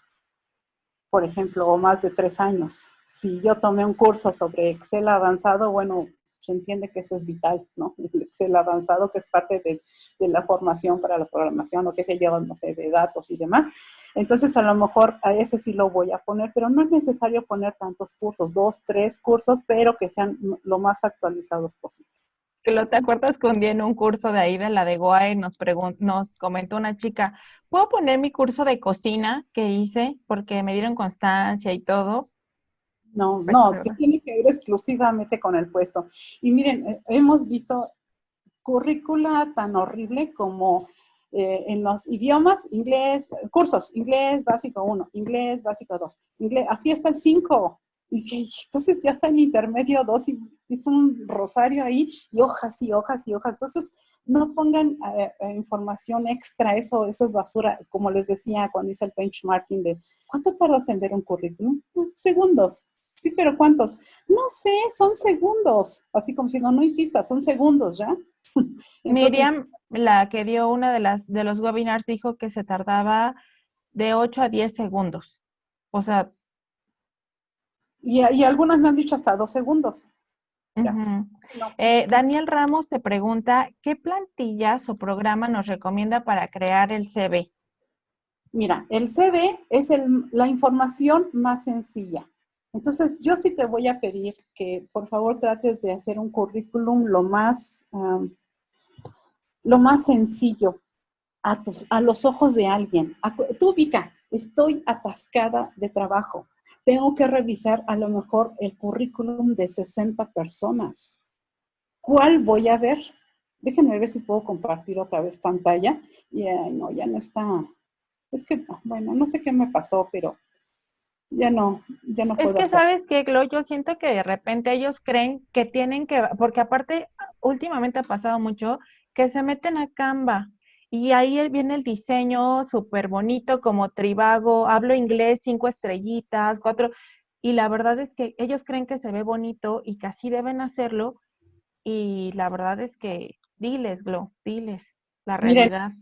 Speaker 3: por ejemplo, o más de 3 años. Si yo tomé un curso sobre Excel avanzado, bueno, se entiende que eso es vital, ¿no? El Excel avanzado, que es parte de la formación para la programación, o qué sé yo, no sé, de datos y demás. Entonces, a lo mejor a ese sí lo voy a poner, pero no es necesario poner tantos cursos, 2, 3 cursos, pero que sean lo más actualizados posible.
Speaker 1: ¿Te acuerdas que un día en un curso de ahí de la de GOAE nos comentó una chica, ¿puedo poner mi curso de cocina que hice? Porque me dieron constancia y todo.
Speaker 3: No,
Speaker 1: Pues,
Speaker 3: que tiene que ver exclusivamente con el puesto. Y miren, hemos visto currícula tan horrible como en los idiomas, inglés básico 1, inglés básico 2, inglés, así está el 5. Y entonces ya está en intermedio 2 y es un rosario ahí y hojas y hojas y hojas. Entonces no pongan información extra, eso es basura. Como les decía cuando hice el benchmarking de ¿cuánto tardas en ver un currículum? Segundos. Sí, pero ¿cuántos? No sé, son segundos. Así como si no insistas, son segundos, ¿ya? Entonces,
Speaker 1: Miriam, la que dio una de los webinars, dijo que se tardaba de 8 a 10 segundos. O sea...
Speaker 3: Y algunas me han dicho hasta 2 segundos.
Speaker 1: Uh-huh.
Speaker 3: No.
Speaker 1: Daniel Ramos te pregunta, ¿qué plantillas o programa nos recomienda para crear el CV?
Speaker 3: Mira, el CV es la información más sencilla. Entonces, yo sí te voy a pedir que por favor trates de hacer un currículum lo más sencillo a los ojos de alguien. Tú ubica, estoy atascada de trabajo. Tengo que revisar a lo mejor el currículum de 60 personas. ¿Cuál voy a ver? Déjenme ver si puedo compartir otra vez pantalla. Y no, ya no está. Es que, bueno, no sé qué me pasó, pero ya no
Speaker 1: Es
Speaker 3: puedo
Speaker 1: que,
Speaker 3: hacer.
Speaker 1: ¿sabes qué, Glo? Yo siento que de repente ellos creen que tienen que, porque aparte, últimamente ha pasado mucho, que se meten a Canva y ahí viene el diseño súper bonito, como Trivago, hablo inglés, 5 estrellitas, 4, y la verdad es que ellos creen que se ve bonito y que así deben hacerlo, y la verdad es que, diles, Glo, diles la
Speaker 3: Miren,
Speaker 1: realidad.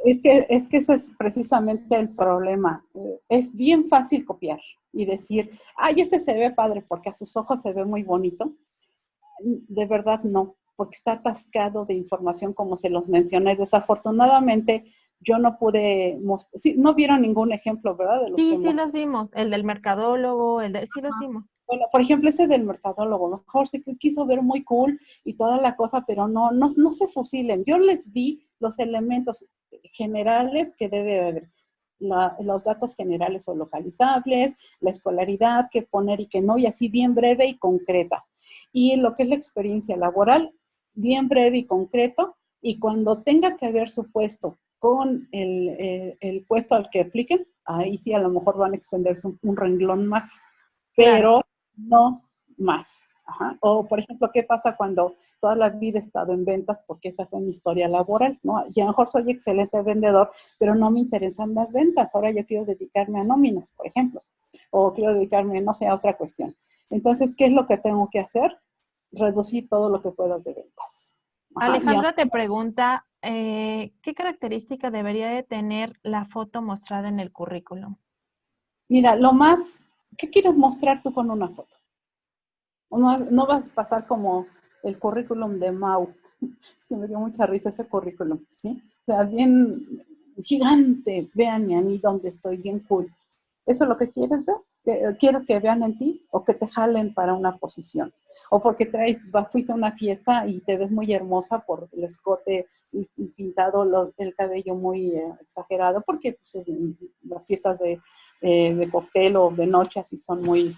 Speaker 3: es que ese es precisamente el problema. Es bien fácil copiar y decir, ay, este se ve padre porque a sus ojos se ve muy bonito. De verdad no, porque está atascado de información como se los mencioné. Desafortunadamente yo no pude mostrar, sí, no vieron ningún ejemplo, ¿verdad? De los que
Speaker 1: Sí, los vimos, el del mercadólogo, sí los vimos.
Speaker 3: Bueno, por ejemplo, ese del mercadólogo, mejor sí que quiso ver muy cool y toda la cosa, pero no se fusilen. Yo les di los elementos generales que debe haber. Los datos generales o localizables, la escolaridad, qué poner y qué no, y así bien breve y concreta. Y lo que es la experiencia laboral, bien breve y concreto, y cuando tenga que ver su puesto con el puesto al que apliquen, ahí sí a lo mejor van a extenderse un renglón más, pero
Speaker 1: Claro.
Speaker 3: no más. Ajá. O, por ejemplo, ¿qué pasa cuando toda la vida he estado en ventas? Porque esa fue mi historia laboral, ¿no? Y a lo mejor soy excelente vendedor, pero no me interesan las ventas. Ahora yo quiero dedicarme a nóminas, por ejemplo. O quiero dedicarme, no sé, a otra cuestión. Entonces, ¿qué es lo que tengo que hacer? Reducir todo lo que puedas de ventas. Ajá.
Speaker 1: Alejandra te pregunta, ¿qué característica debería de tener la foto mostrada en el currículum?
Speaker 3: Mira, ¿qué quieres mostrar tú con una foto? No vas a pasar como el currículum de Mau. Es que me dio mucha risa ese currículum, ¿sí? O sea, bien gigante. Véanme a mí donde estoy, bien cool. ¿Eso es lo que quieres ver? ¿Quieres que vean en ti o que te jalen para una posición? O porque fuiste a una fiesta y te ves muy hermosa por el escote y pintado, el cabello muy exagerado, porque pues, las fiestas de cóctel o de noche así son muy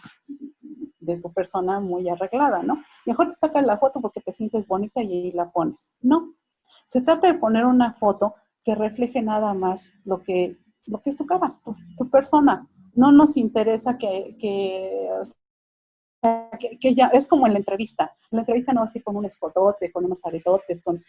Speaker 3: de tu persona muy arreglada, ¿no? Mejor te sacas la foto porque te sientes bonita y ahí la pones. No, se trata de poner una foto que refleje nada más lo que es tu cara, tu persona. No nos interesa que ya es como en la entrevista. En la entrevista no vas a ir con un escotote, con unos aretotes, con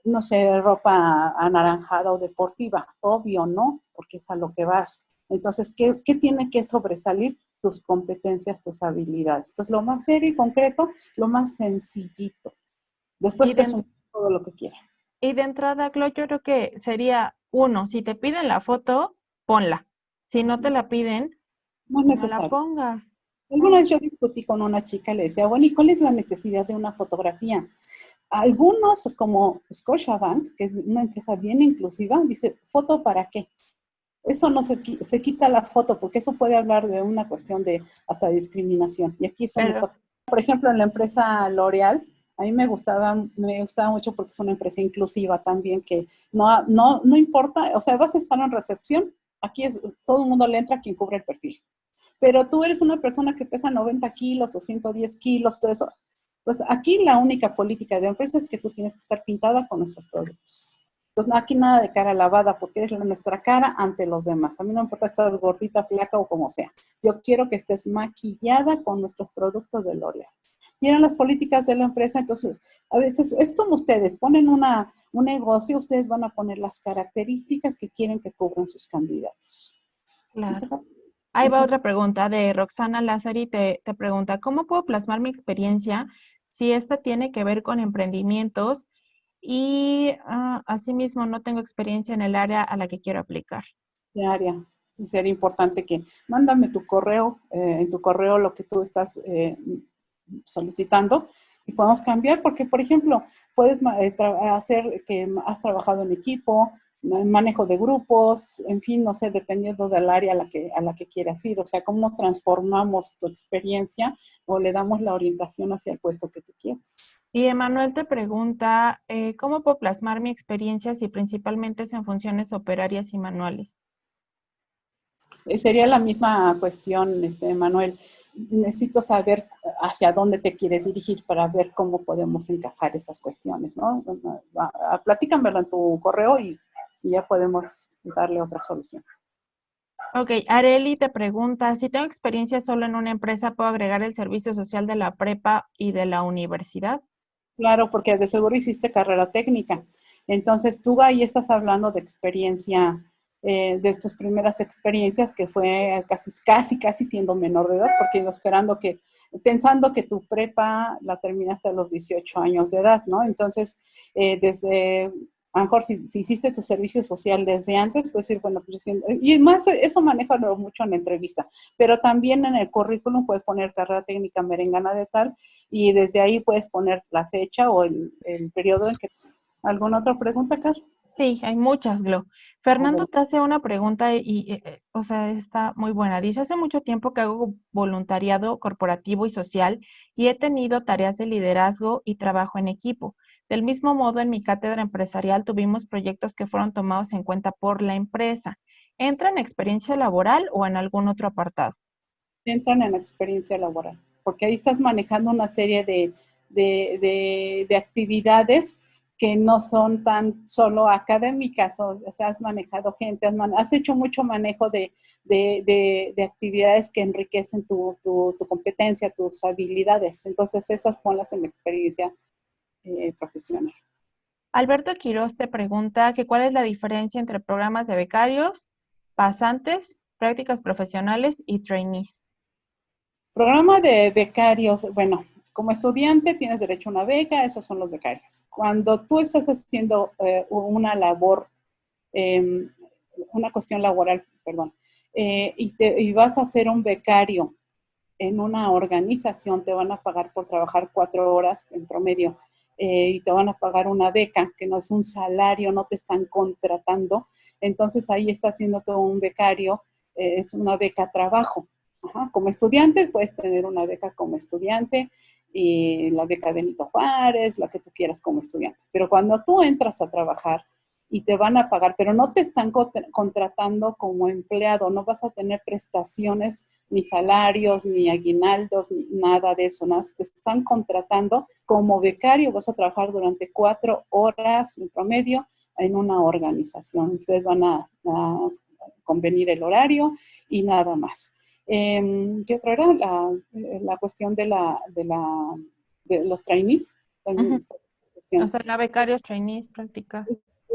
Speaker 3: no sé, ropa anaranjada o deportiva. Obvio, ¿no? Porque es a lo que vas. Entonces, ¿qué tiene que sobresalir? Tus competencias, tus habilidades. Entonces, lo más serio y concreto, lo más sencillito. Después
Speaker 1: Y de,
Speaker 3: presumir todo lo que quieran.
Speaker 1: y de entrada, Glo, yo creo que sería uno, si te piden la foto, ponla. Si no te la piden,
Speaker 3: No es
Speaker 1: no la
Speaker 3: necesario.
Speaker 1: pongas.
Speaker 3: Alguna vez yo discutí con una chica y le decía, bueno, ¿y cuál es la necesidad de una fotografía? Algunos, como Scotiabank, que es una empresa bien inclusiva, dice, ¿foto para qué? Eso no se quita la foto, porque eso puede hablar de una cuestión de hasta discriminación. Y aquí eso nos
Speaker 1: Pero,
Speaker 3: toca. Por ejemplo, en la empresa L'Oreal, a mí me gustaba mucho porque es una empresa inclusiva también, que no importa, o sea, vas a estar en recepción, aquí todo el mundo le entra quien cubre el perfil. Pero tú eres una persona que pesa 90 kilos o 110 kilos, todo eso. Pues aquí la única política de la empresa es que tú tienes que estar pintada con nuestros productos. Entonces, aquí nada de cara lavada, porque es nuestra cara ante los demás. A mí no me importa si estás gordita, flaca o como sea. Yo quiero que estés maquillada con nuestros productos de L'Oreal. Y eran las políticas de la empresa, entonces, a veces es como ustedes, ponen un negocio, ustedes van a poner las características que quieren que cubran sus candidatos.
Speaker 1: claro. Ahí va otra pregunta de Roxana Lázari, te pregunta, ¿cómo puedo plasmar mi experiencia si esta tiene que ver con emprendimientos y asimismo no tengo experiencia en el área a la que quiero aplicar?
Speaker 3: De área. Y sería importante que mándame tu correo, en tu correo lo que tú estás solicitando y podemos cambiar porque, por ejemplo, puedes hacer que has trabajado en equipo, manejo de grupos, en fin, no sé, dependiendo del área a la que quieras ir. O sea, cómo transformamos tu experiencia o le damos la orientación hacia el puesto que tú quieres.
Speaker 1: Y Emanuel te pregunta, ¿cómo puedo plasmar mi experiencia si principalmente es en funciones operarias y manuales?
Speaker 3: Sería la misma cuestión, Manuel. Necesito saber hacia dónde te quieres dirigir para ver cómo podemos encajar esas cuestiones, ¿no? Platícamelo en tu correo y ya podemos darle otra solución.
Speaker 1: Ok, Areli te pregunta, si tengo experiencia solo en una empresa, ¿puedo agregar el servicio social de la prepa y de la universidad?
Speaker 3: Claro, porque de seguro hiciste carrera técnica. Entonces, tú ahí estás hablando de experiencia, de tus primeras experiencias, que fue casi siendo menor de edad, porque iba pensando que tu prepa la terminaste a los 18 años de edad, ¿no? Entonces, a lo mejor si hiciste tu servicio social desde antes, puedes decir, bueno, pues, y más eso manéjalo mucho en la entrevista, pero también en el currículum puedes poner carrera técnica merengana de tal, y desde ahí puedes poner la fecha o el periodo en que... ¿Alguna otra pregunta, Carl?
Speaker 1: Sí, hay muchas, Glo. Fernando te hace una pregunta o sea, está muy buena. Dice, hace mucho tiempo que hago voluntariado corporativo y social y he tenido tareas de liderazgo y trabajo en equipo. Del mismo modo, en mi cátedra empresarial tuvimos proyectos que fueron tomados en cuenta por la empresa. ¿Entra en experiencia laboral o en algún otro apartado?
Speaker 3: Entran en la experiencia laboral, porque ahí estás manejando una serie de actividades que no son tan solo académicas, o sea, has manejado gente, has hecho mucho manejo de actividades que enriquecen tu competencia, tus habilidades. Entonces, esas ponlas en la experiencia profesional.
Speaker 1: Alberto Quiroz te pregunta que cuál es la diferencia entre programas de becarios, pasantes, prácticas profesionales y trainees.
Speaker 3: Programa de becarios, bueno, como estudiante tienes derecho a una beca, esos son los becarios. Cuando tú estás haciendo una labor, una cuestión laboral, perdón, y vas a ser un becario en una organización, te van a pagar por trabajar 4 horas en promedio y te van a pagar una beca, que no es un salario, no te están contratando. Entonces ahí está siendo todo un becario es una beca trabajo. Ajá, como estudiante puedes tener una beca como estudiante y la beca Benito Juárez, la que tú quieras como estudiante. Pero cuando tú entras a trabajar y te van a pagar, pero no te están contratando como empleado, no vas a tener prestaciones, ni salarios, ni aguinaldos, ni nada de eso, nada, te están contratando como becario, vas a trabajar durante 4 horas en promedio en una organización. Ustedes van a convenir el horario y nada más. ¿Qué otra era? La cuestión de los trainees.
Speaker 1: Uh-huh. O sea, la becarios, trainees, prácticas.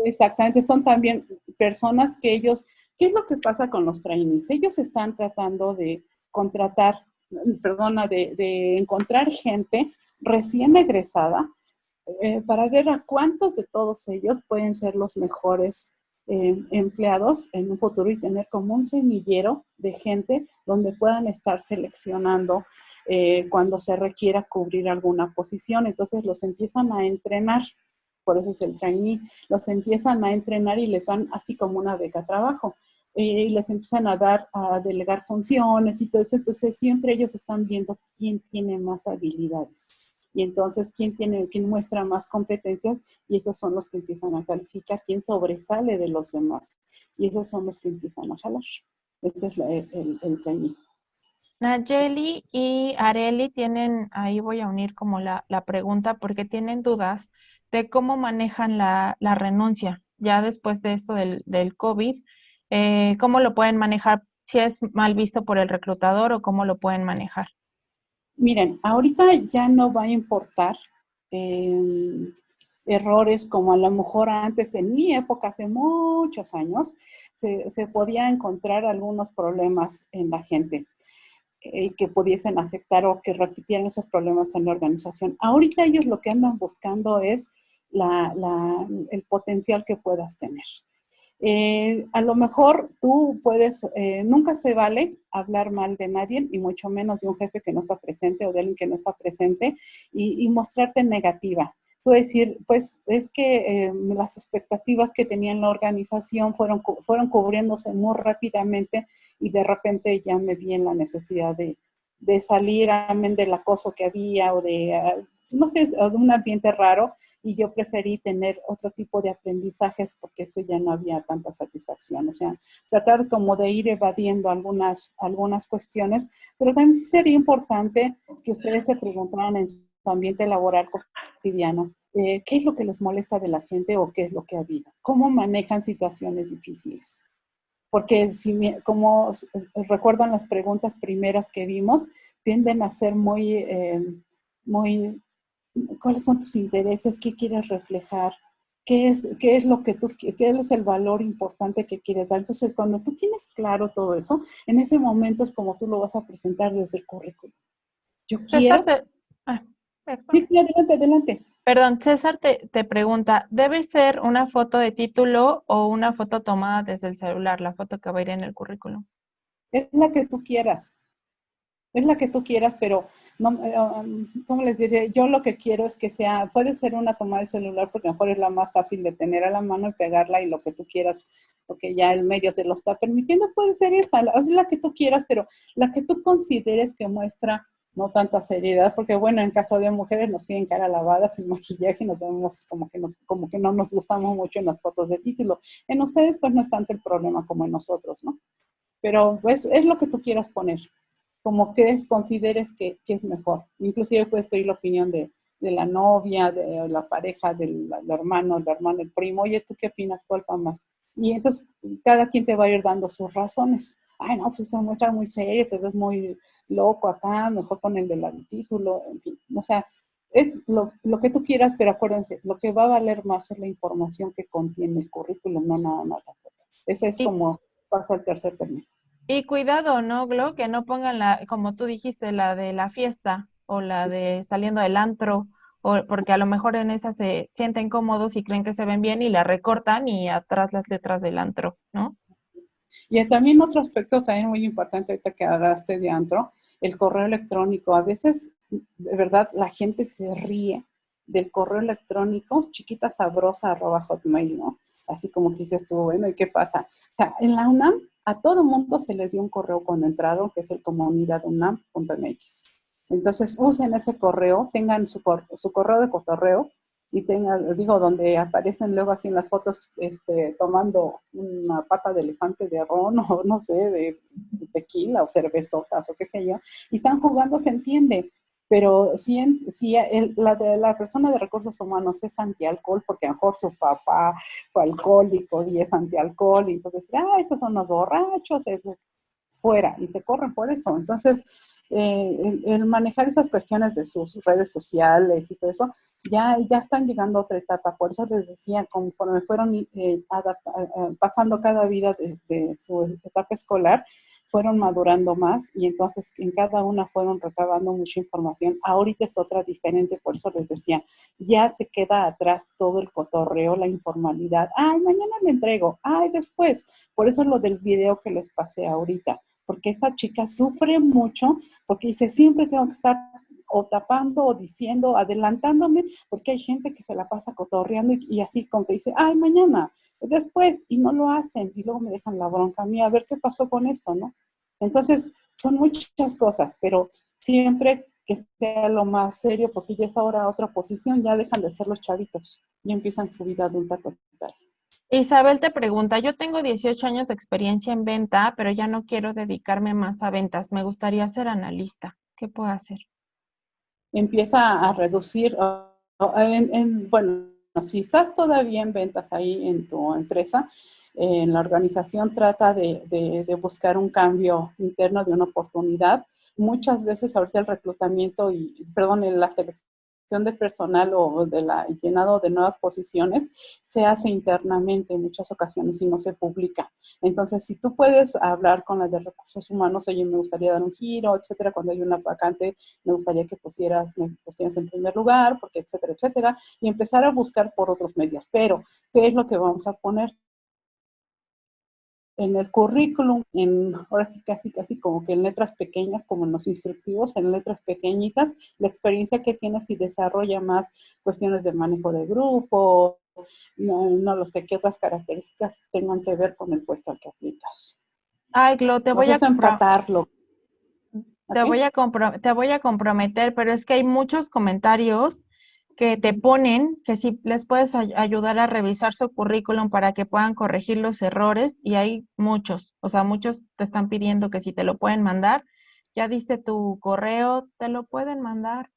Speaker 3: Exactamente, son también personas que ellos, ¿qué es lo que pasa con los trainees? Ellos están tratando de contratar, perdona, de encontrar gente recién egresada para ver a cuántos de todos ellos pueden ser los mejores empleados en un futuro y tener como un semillero de gente donde puedan estar seleccionando cuando se requiera cubrir alguna posición. Entonces los empiezan a entrenar, por eso es el trainee, los empiezan a entrenar y les dan así como una beca trabajo. Y les empiezan a delegar funciones y todo eso. Entonces siempre ellos están viendo quién tiene más habilidades. Y entonces, ¿quién muestra más competencias? Y esos son los que empiezan a calificar, quién sobresale de los demás. Y esos son los que empiezan a jalar. Ese es el trainee.
Speaker 1: Nayeli y Areli tienen, ahí voy a unir como la pregunta, porque tienen dudas de cómo manejan la renuncia ya después de esto del COVID. ¿Cómo lo pueden manejar? Si es mal visto por el reclutador o cómo lo pueden manejar.
Speaker 3: Miren, ahorita ya no va a importar errores como a lo mejor antes, en mi época, hace muchos años, se podía encontrar algunos problemas en la gente que pudiesen afectar o que repitieran esos problemas en la organización. Ahorita ellos lo que andan buscando es el potencial que puedas tener. A lo mejor tú puedes, nunca se vale hablar mal de nadie y mucho menos de un jefe que no está presente o de alguien que no está presente y mostrarte negativa. Puedes decir, pues es que las expectativas que tenía en la organización fueron cubriéndose muy rápidamente y de repente ya me vi en la necesidad de salir amén del acoso que había o de, no sé, de un ambiente raro y yo preferí tener otro tipo de aprendizajes porque eso ya no había tanta satisfacción. O sea, tratar como de ir evadiendo algunas cuestiones, pero también sí sería importante que ustedes se preguntaran en su ambiente laboral cotidiano, ¿qué es lo que les molesta de la gente o qué es lo que ha habido? ¿Cómo manejan situaciones difíciles? Porque como recuerdan las preguntas primeras que vimos, tienden a ser muy, ¿cuáles son tus intereses? ¿Qué quieres reflejar? ¿Qué es lo que qué es el valor importante que quieres dar? Entonces, cuando tú tienes claro todo eso, en ese momento es como tú lo vas a presentar desde el currículum. Yo quiero... Sí, adelante.
Speaker 1: Perdón, César te pregunta, ¿debe ser una foto de título o una foto tomada desde el celular, la foto que va a ir en el currículum?
Speaker 3: Es la que tú quieras. Es la que tú quieras, pero no, ¿cómo les diré? Yo lo que quiero es que sea, puede ser una toma del celular porque a lo mejor es la más fácil de tener a la mano y pegarla y lo que tú quieras, porque ya el medio te lo está permitiendo, puede ser esa, es la que tú quieras, pero la que tú consideres que muestra no tanta seriedad, porque bueno, en caso de mujeres nos piden cara lavada, sin maquillaje, y nos vemos como que no nos gustamos mucho en las fotos de título. En ustedes pues no es tanto el problema como en nosotros, ¿no? Pero pues es lo que tú quieras poner, como consideres que es mejor. Inclusive puedes pedir la opinión de la novia, de la pareja, del hermano, el primo. Oye, ¿tú qué opinas? ¿Cuál va más? Y entonces cada quien te va a ir dando sus razones. Ay, no, pues te muestra muy serio, te ves muy loco acá, mejor con el del título, en fin. O sea, es lo que tú quieras, pero acuérdense, lo que va a valer más es la información que contiene el currículum, no nada más la foto. Ese es como pasa al tercer término.
Speaker 1: Y cuidado, ¿no, Glo? Que no pongan como tú dijiste, la de la fiesta o la de saliendo del antro, porque a lo mejor en esa se sienten cómodos y creen que se ven bien y la recortan y atrás las letras del antro, ¿no?
Speaker 3: Y también otro aspecto también muy importante ahorita que hablaste de antro, el correo electrónico. A veces, de verdad, la gente se ríe del correo electrónico chiquitasabrosa@hotmail, ¿no? Así como que dices tú, bueno, ¿y qué pasa? O sea, en la UNAM a todo el mundo se les dio un correo cuando entraron, que es el comunidadunam.mx. Entonces, usen ese correo, tengan su correo de cotorreo, y tengan, digo, donde aparecen luego así en las fotos, tomando una pata de elefante de ron, o no sé, de tequila, o cervezotas, o qué sé yo, y están jugando, se entiende. Pero si la persona de recursos humanos es antialcohol, porque a lo mejor su papá fue alcohólico y es antialcohol, y entonces, estos son los borrachos, fuera, y te corren por eso. Entonces, el manejar esas cuestiones de sus redes sociales y todo eso, ya están llegando a otra etapa. Por eso les decía, conforme fueron pasando cada vida de su etapa escolar, fueron madurando más, y entonces en cada una fueron recabando mucha información. Ahorita es otra diferente, por eso les decía, ya se queda atrás todo el cotorreo, la informalidad. Ay, mañana le entrego, ay, después. Por eso es lo del video que les pasé ahorita, porque esta chica sufre mucho, porque dice, siempre tengo que estar o tapando o diciendo, adelantándome, porque hay gente que se la pasa cotorreando y así como que dice, ay, mañana, después, y no lo hacen, y luego me dejan la bronca a mí, a ver qué pasó con esto, ¿no? Entonces, son muchas cosas, pero siempre que sea lo más serio, porque ya es ahora otra posición, ya dejan de ser los chavitos y empiezan su vida adulta total.
Speaker 1: Isabel te pregunta, yo tengo 18 años de experiencia en venta, pero ya no quiero dedicarme más a ventas. Me gustaría ser analista. ¿Qué puedo hacer?
Speaker 3: Empieza a reducir, bueno, si estás todavía en ventas ahí en tu empresa, en la organización trata de buscar un cambio interno, de una oportunidad. Muchas veces ahorita el reclutamiento la selección de personal o el llenado de nuevas posiciones se hace internamente en muchas ocasiones y no se publica. Entonces, si tú puedes hablar con la de recursos humanos, oye, me gustaría dar un giro, etcétera, cuando hay una vacante, me gustaría que me pusieras en primer lugar, porque etcétera, etcétera, y empezar a buscar por otros medios. Pero, ¿qué es lo que vamos a poner en el currículum? Ahora sí, casi como que en letras pequeñas, como en los instructivos, en letras pequeñitas, la experiencia que tienes y desarrolla más cuestiones de manejo de grupo, no lo sé, qué otras características tengan que ver con el puesto al que aplicas.
Speaker 1: Ay, Glo, te voy a
Speaker 3: empatarlo.
Speaker 1: te voy a comprometer, pero es que hay muchos comentarios que te ponen que si les puedes ayudar a revisar su currículum para que puedan corregir los errores, y hay muchos, o sea, muchos te están pidiendo que si te lo pueden mandar. Ya diste tu correo, te lo pueden mandar.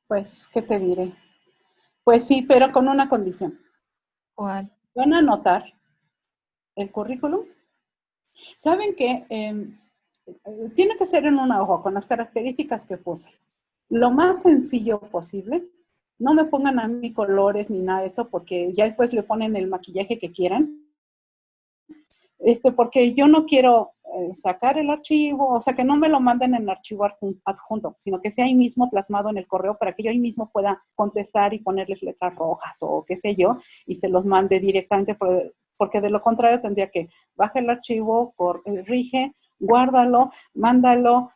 Speaker 3: Pues, ¿qué te diré? Pues sí, pero con una condición.
Speaker 1: ¿Cuál?
Speaker 3: Van a anotar el currículum. ¿Saben qué? Tiene que ser en una hoja con las características que puse. Lo más sencillo posible. No me pongan a mí colores ni nada de eso, porque ya después le ponen el maquillaje que quieran. Porque yo no quiero sacar el archivo, o sea, que no me lo manden en archivo adjunto, sino que sea ahí mismo plasmado en el correo para que yo ahí mismo pueda contestar y ponerles letras rojas o qué sé yo, y se los mande directamente, porque de lo contrario tendría que bajar el archivo, corrige, guárdalo, mándalo,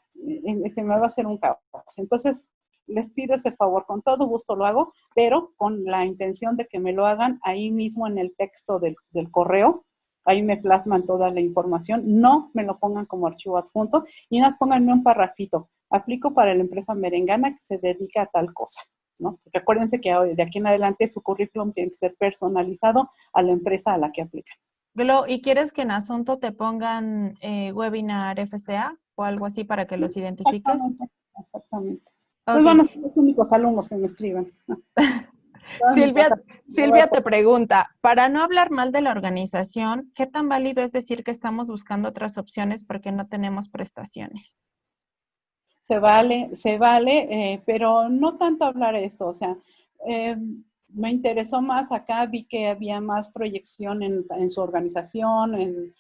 Speaker 3: se me va a hacer un caos. Entonces, les pido ese favor, con todo gusto lo hago, pero con la intención de que me lo hagan ahí mismo en el texto del correo. Ahí me plasman toda la información, no me lo pongan como archivo adjunto, y nada más pónganme un parrafito. Aplico para la empresa merengana que se dedica a tal cosa, ¿no? Recuérdense que de aquí en adelante su currículum tiene que ser personalizado a la empresa a la que aplican.
Speaker 1: Glo, ¿y quieres que en asunto te pongan webinar FCA o algo así para que los identifiques?
Speaker 3: Exactamente.
Speaker 1: Okay.
Speaker 3: Pues van a ser los únicos alumnos que me escriban.
Speaker 1: Silvia te pregunta, para no hablar mal de la organización, ¿qué tan válido es decir que estamos buscando otras opciones porque no tenemos prestaciones?
Speaker 3: Se vale, pero no tanto hablar esto, o sea, me interesó más acá, vi que había más proyección en su organización,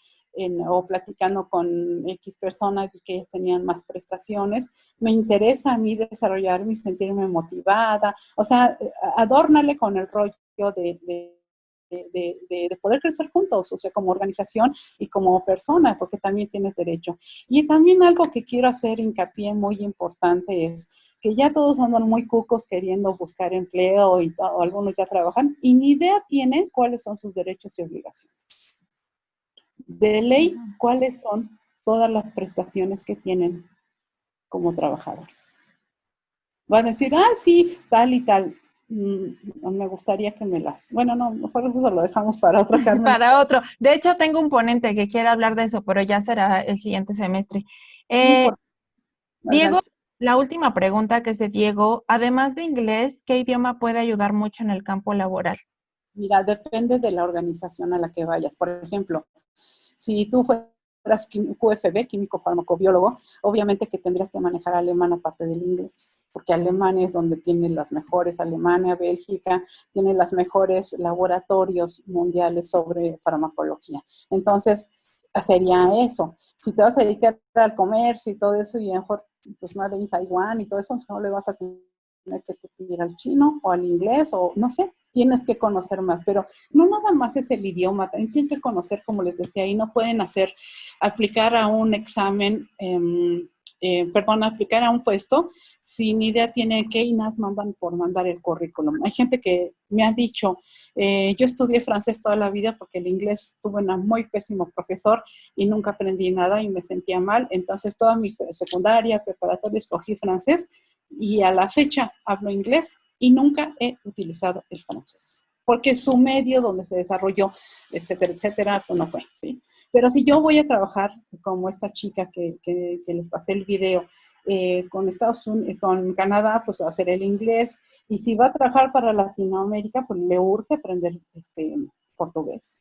Speaker 3: o platicando con X personas y que ellos tenían más prestaciones. Me interesa a mí desarrollarme y sentirme motivada, o sea, adórnale con el rollo de poder crecer juntos, o sea, como organización y como persona, porque también tienes derecho. Y también algo que quiero hacer hincapié muy importante es que ya todos andan muy cucos queriendo buscar empleo o algunos ya trabajan y ni idea tienen cuáles son sus derechos y obligaciones. De ley, ¿cuáles son todas las prestaciones que tienen como trabajadores? Van a decir, sí, tal y tal. Me gustaría que me las... Bueno, no, mejor eso lo dejamos para otra, Carmen.
Speaker 1: Para otro. De hecho, tengo un ponente que quiere hablar de eso, pero ya será el siguiente semestre. Diego, la última pregunta que se Diego, además de inglés, ¿qué idioma puede ayudar mucho en el campo laboral?
Speaker 3: Mira, depende de la organización a la que vayas. Por ejemplo, si tú fueras QFB, químico farmacobiólogo, obviamente que tendrías que manejar alemán aparte del inglés, porque Alemania es donde tiene las mejores, Alemania, Bélgica, tiene los mejores laboratorios mundiales sobre farmacología. Entonces, sería eso. Si te vas a dedicar al comercio y todo eso, y a lo mejor, pues nada en Taiwán y todo eso, no le vas a tener que ir al chino o al inglés o no sé, tienes que conocer más, pero no nada más es el idioma, también tienen que conocer, como les decía, y no pueden aplicar a un examen, aplicar a un puesto, sin idea tienen que y nas mandan por mandar el currículum. Hay gente que me ha dicho, yo estudié francés toda la vida porque el inglés tuve un muy pésimo profesor y nunca aprendí nada y me sentía mal, entonces toda mi secundaria, preparatoria, escogí francés y a la fecha hablo inglés y nunca he utilizado el francés, porque su medio donde se desarrolló, etcétera, pues no fue, ¿sí? Pero si yo voy a trabajar como esta chica que les pasé el video, con Estados Unidos, con Canadá, pues hacer el inglés, y si va a trabajar para Latinoamérica, pues le urge aprender portugués,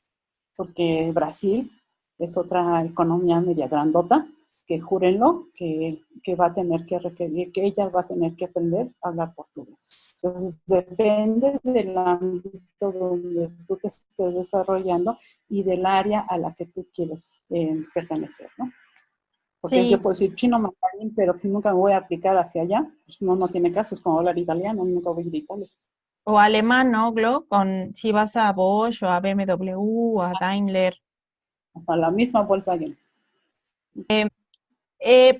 Speaker 3: porque Brasil es otra economía media grandota, que júrenlo, que va a tener que requerir, que ella va a tener que aprender a hablar portugués. Entonces, depende del ámbito donde tú te estés desarrollando y del área a la que tú quieres pertenecer, ¿no? Porque
Speaker 1: Sí.
Speaker 3: yo puedo decir chino mandarín, pero si nunca me voy a aplicar hacia allá, pues no tiene caso, es como hablar italiano, nunca voy a ir a Italia.
Speaker 1: O alemán, ¿no, Glo? Si vas a Bosch o a BMW o a Daimler.
Speaker 3: Hasta la misma Volkswagen.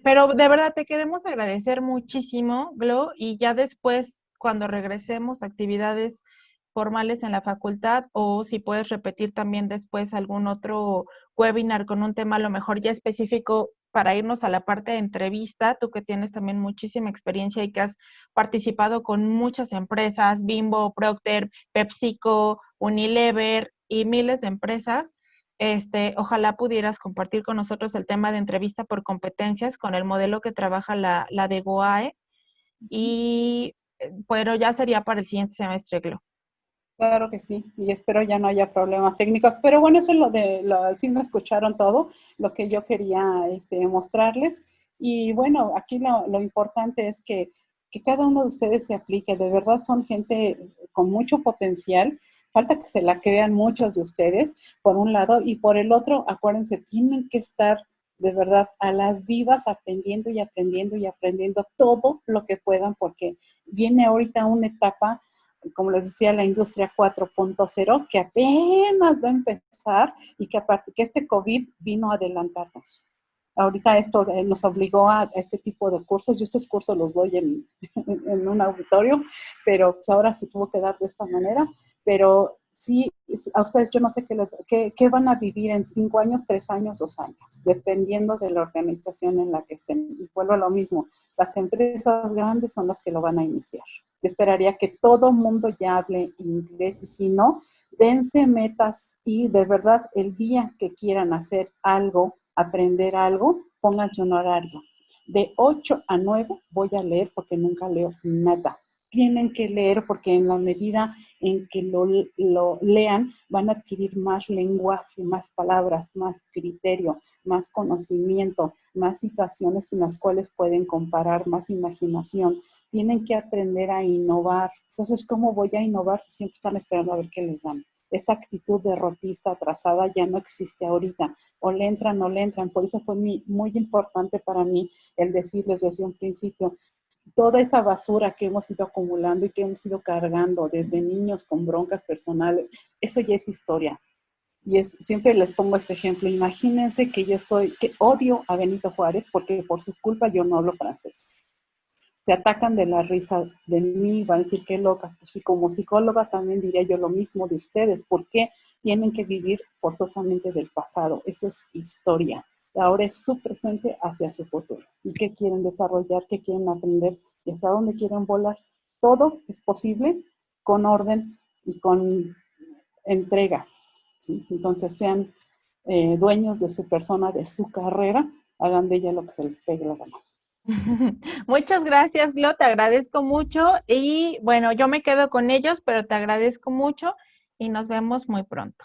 Speaker 1: Pero de verdad te queremos agradecer muchísimo, Glo, y ya después, cuando regresemos a actividades formales en la facultad, o si puedes repetir también después algún otro webinar con un tema a lo mejor ya específico para irnos a la parte de entrevista, tú que tienes también muchísima experiencia y que has participado con muchas empresas, Bimbo, Procter, PepsiCo, Unilever y miles de empresas. Ojalá pudieras compartir con nosotros el tema de entrevista por competencias con el modelo que trabaja la de GOAE, pero ya sería para el siguiente semestre, Glo.
Speaker 3: Claro que sí, y espero ya no haya problemas técnicos, pero bueno, eso es sí me escucharon todo, lo que yo quería mostrarles, y bueno, aquí lo importante es que cada uno de ustedes se aplique, de verdad son gente con mucho potencial, falta que se la crean muchos de ustedes, por un lado, y por el otro, acuérdense, tienen que estar de verdad a las vivas aprendiendo y aprendiendo y aprendiendo todo lo que puedan, porque viene ahorita una etapa, como les decía, la industria 4.0, que apenas va a empezar y que aparte que este COVID vino a adelantarnos. Ahorita esto nos obligó a este tipo de cursos. Yo estos cursos los doy en un auditorio, pero pues ahora se tuvo que dar de esta manera. Pero sí, a ustedes yo no sé qué van a vivir en 5 años, 3 años, 2 años, dependiendo de la organización en la que estén. Y vuelvo a lo mismo, las empresas grandes son las que lo van a iniciar. Yo esperaría que todo mundo ya hable inglés y si no, dense metas y de verdad el día que quieran hacer algo, aprender algo, pónganse un horario. De 8 a 9 voy a leer porque nunca leo nada. Tienen que leer porque en la medida en que lo lean van a adquirir más lenguaje, más palabras, más criterio, más conocimiento, más situaciones en las cuales pueden comparar, más imaginación. Tienen que aprender a innovar. Entonces, ¿cómo voy a innovar si siempre están esperando a ver qué les dan? Esa actitud derrotista, atrasada, ya no existe ahorita. O le entran o le entran. Por eso fue muy importante para mí el decirles desde un principio, toda esa basura que hemos ido acumulando y que hemos ido cargando desde niños con broncas personales, eso ya es historia. Y siempre les pongo este ejemplo. Imagínense que que odio a Benito Juárez porque por su culpa yo no hablo francés. Se atacan de la risa de mí, van a decir qué loca. Pues y como psicóloga también diría yo lo mismo de ustedes. ¿Por qué tienen que vivir forzosamente del pasado. Eso es historia. Ahora es su presente hacia su futuro. ¿Y qué quieren desarrollar? ¿Qué quieren aprender? ¿Y hacia dónde quieren volar? Todo es posible con orden y con entrega, ¿sí? Entonces sean dueños de su persona, de su carrera, hagan de ella lo que se les pegue la gana.
Speaker 1: Muchas gracias, Glo, te agradezco mucho y bueno, yo me quedo con ellos, pero te agradezco mucho y nos vemos muy pronto.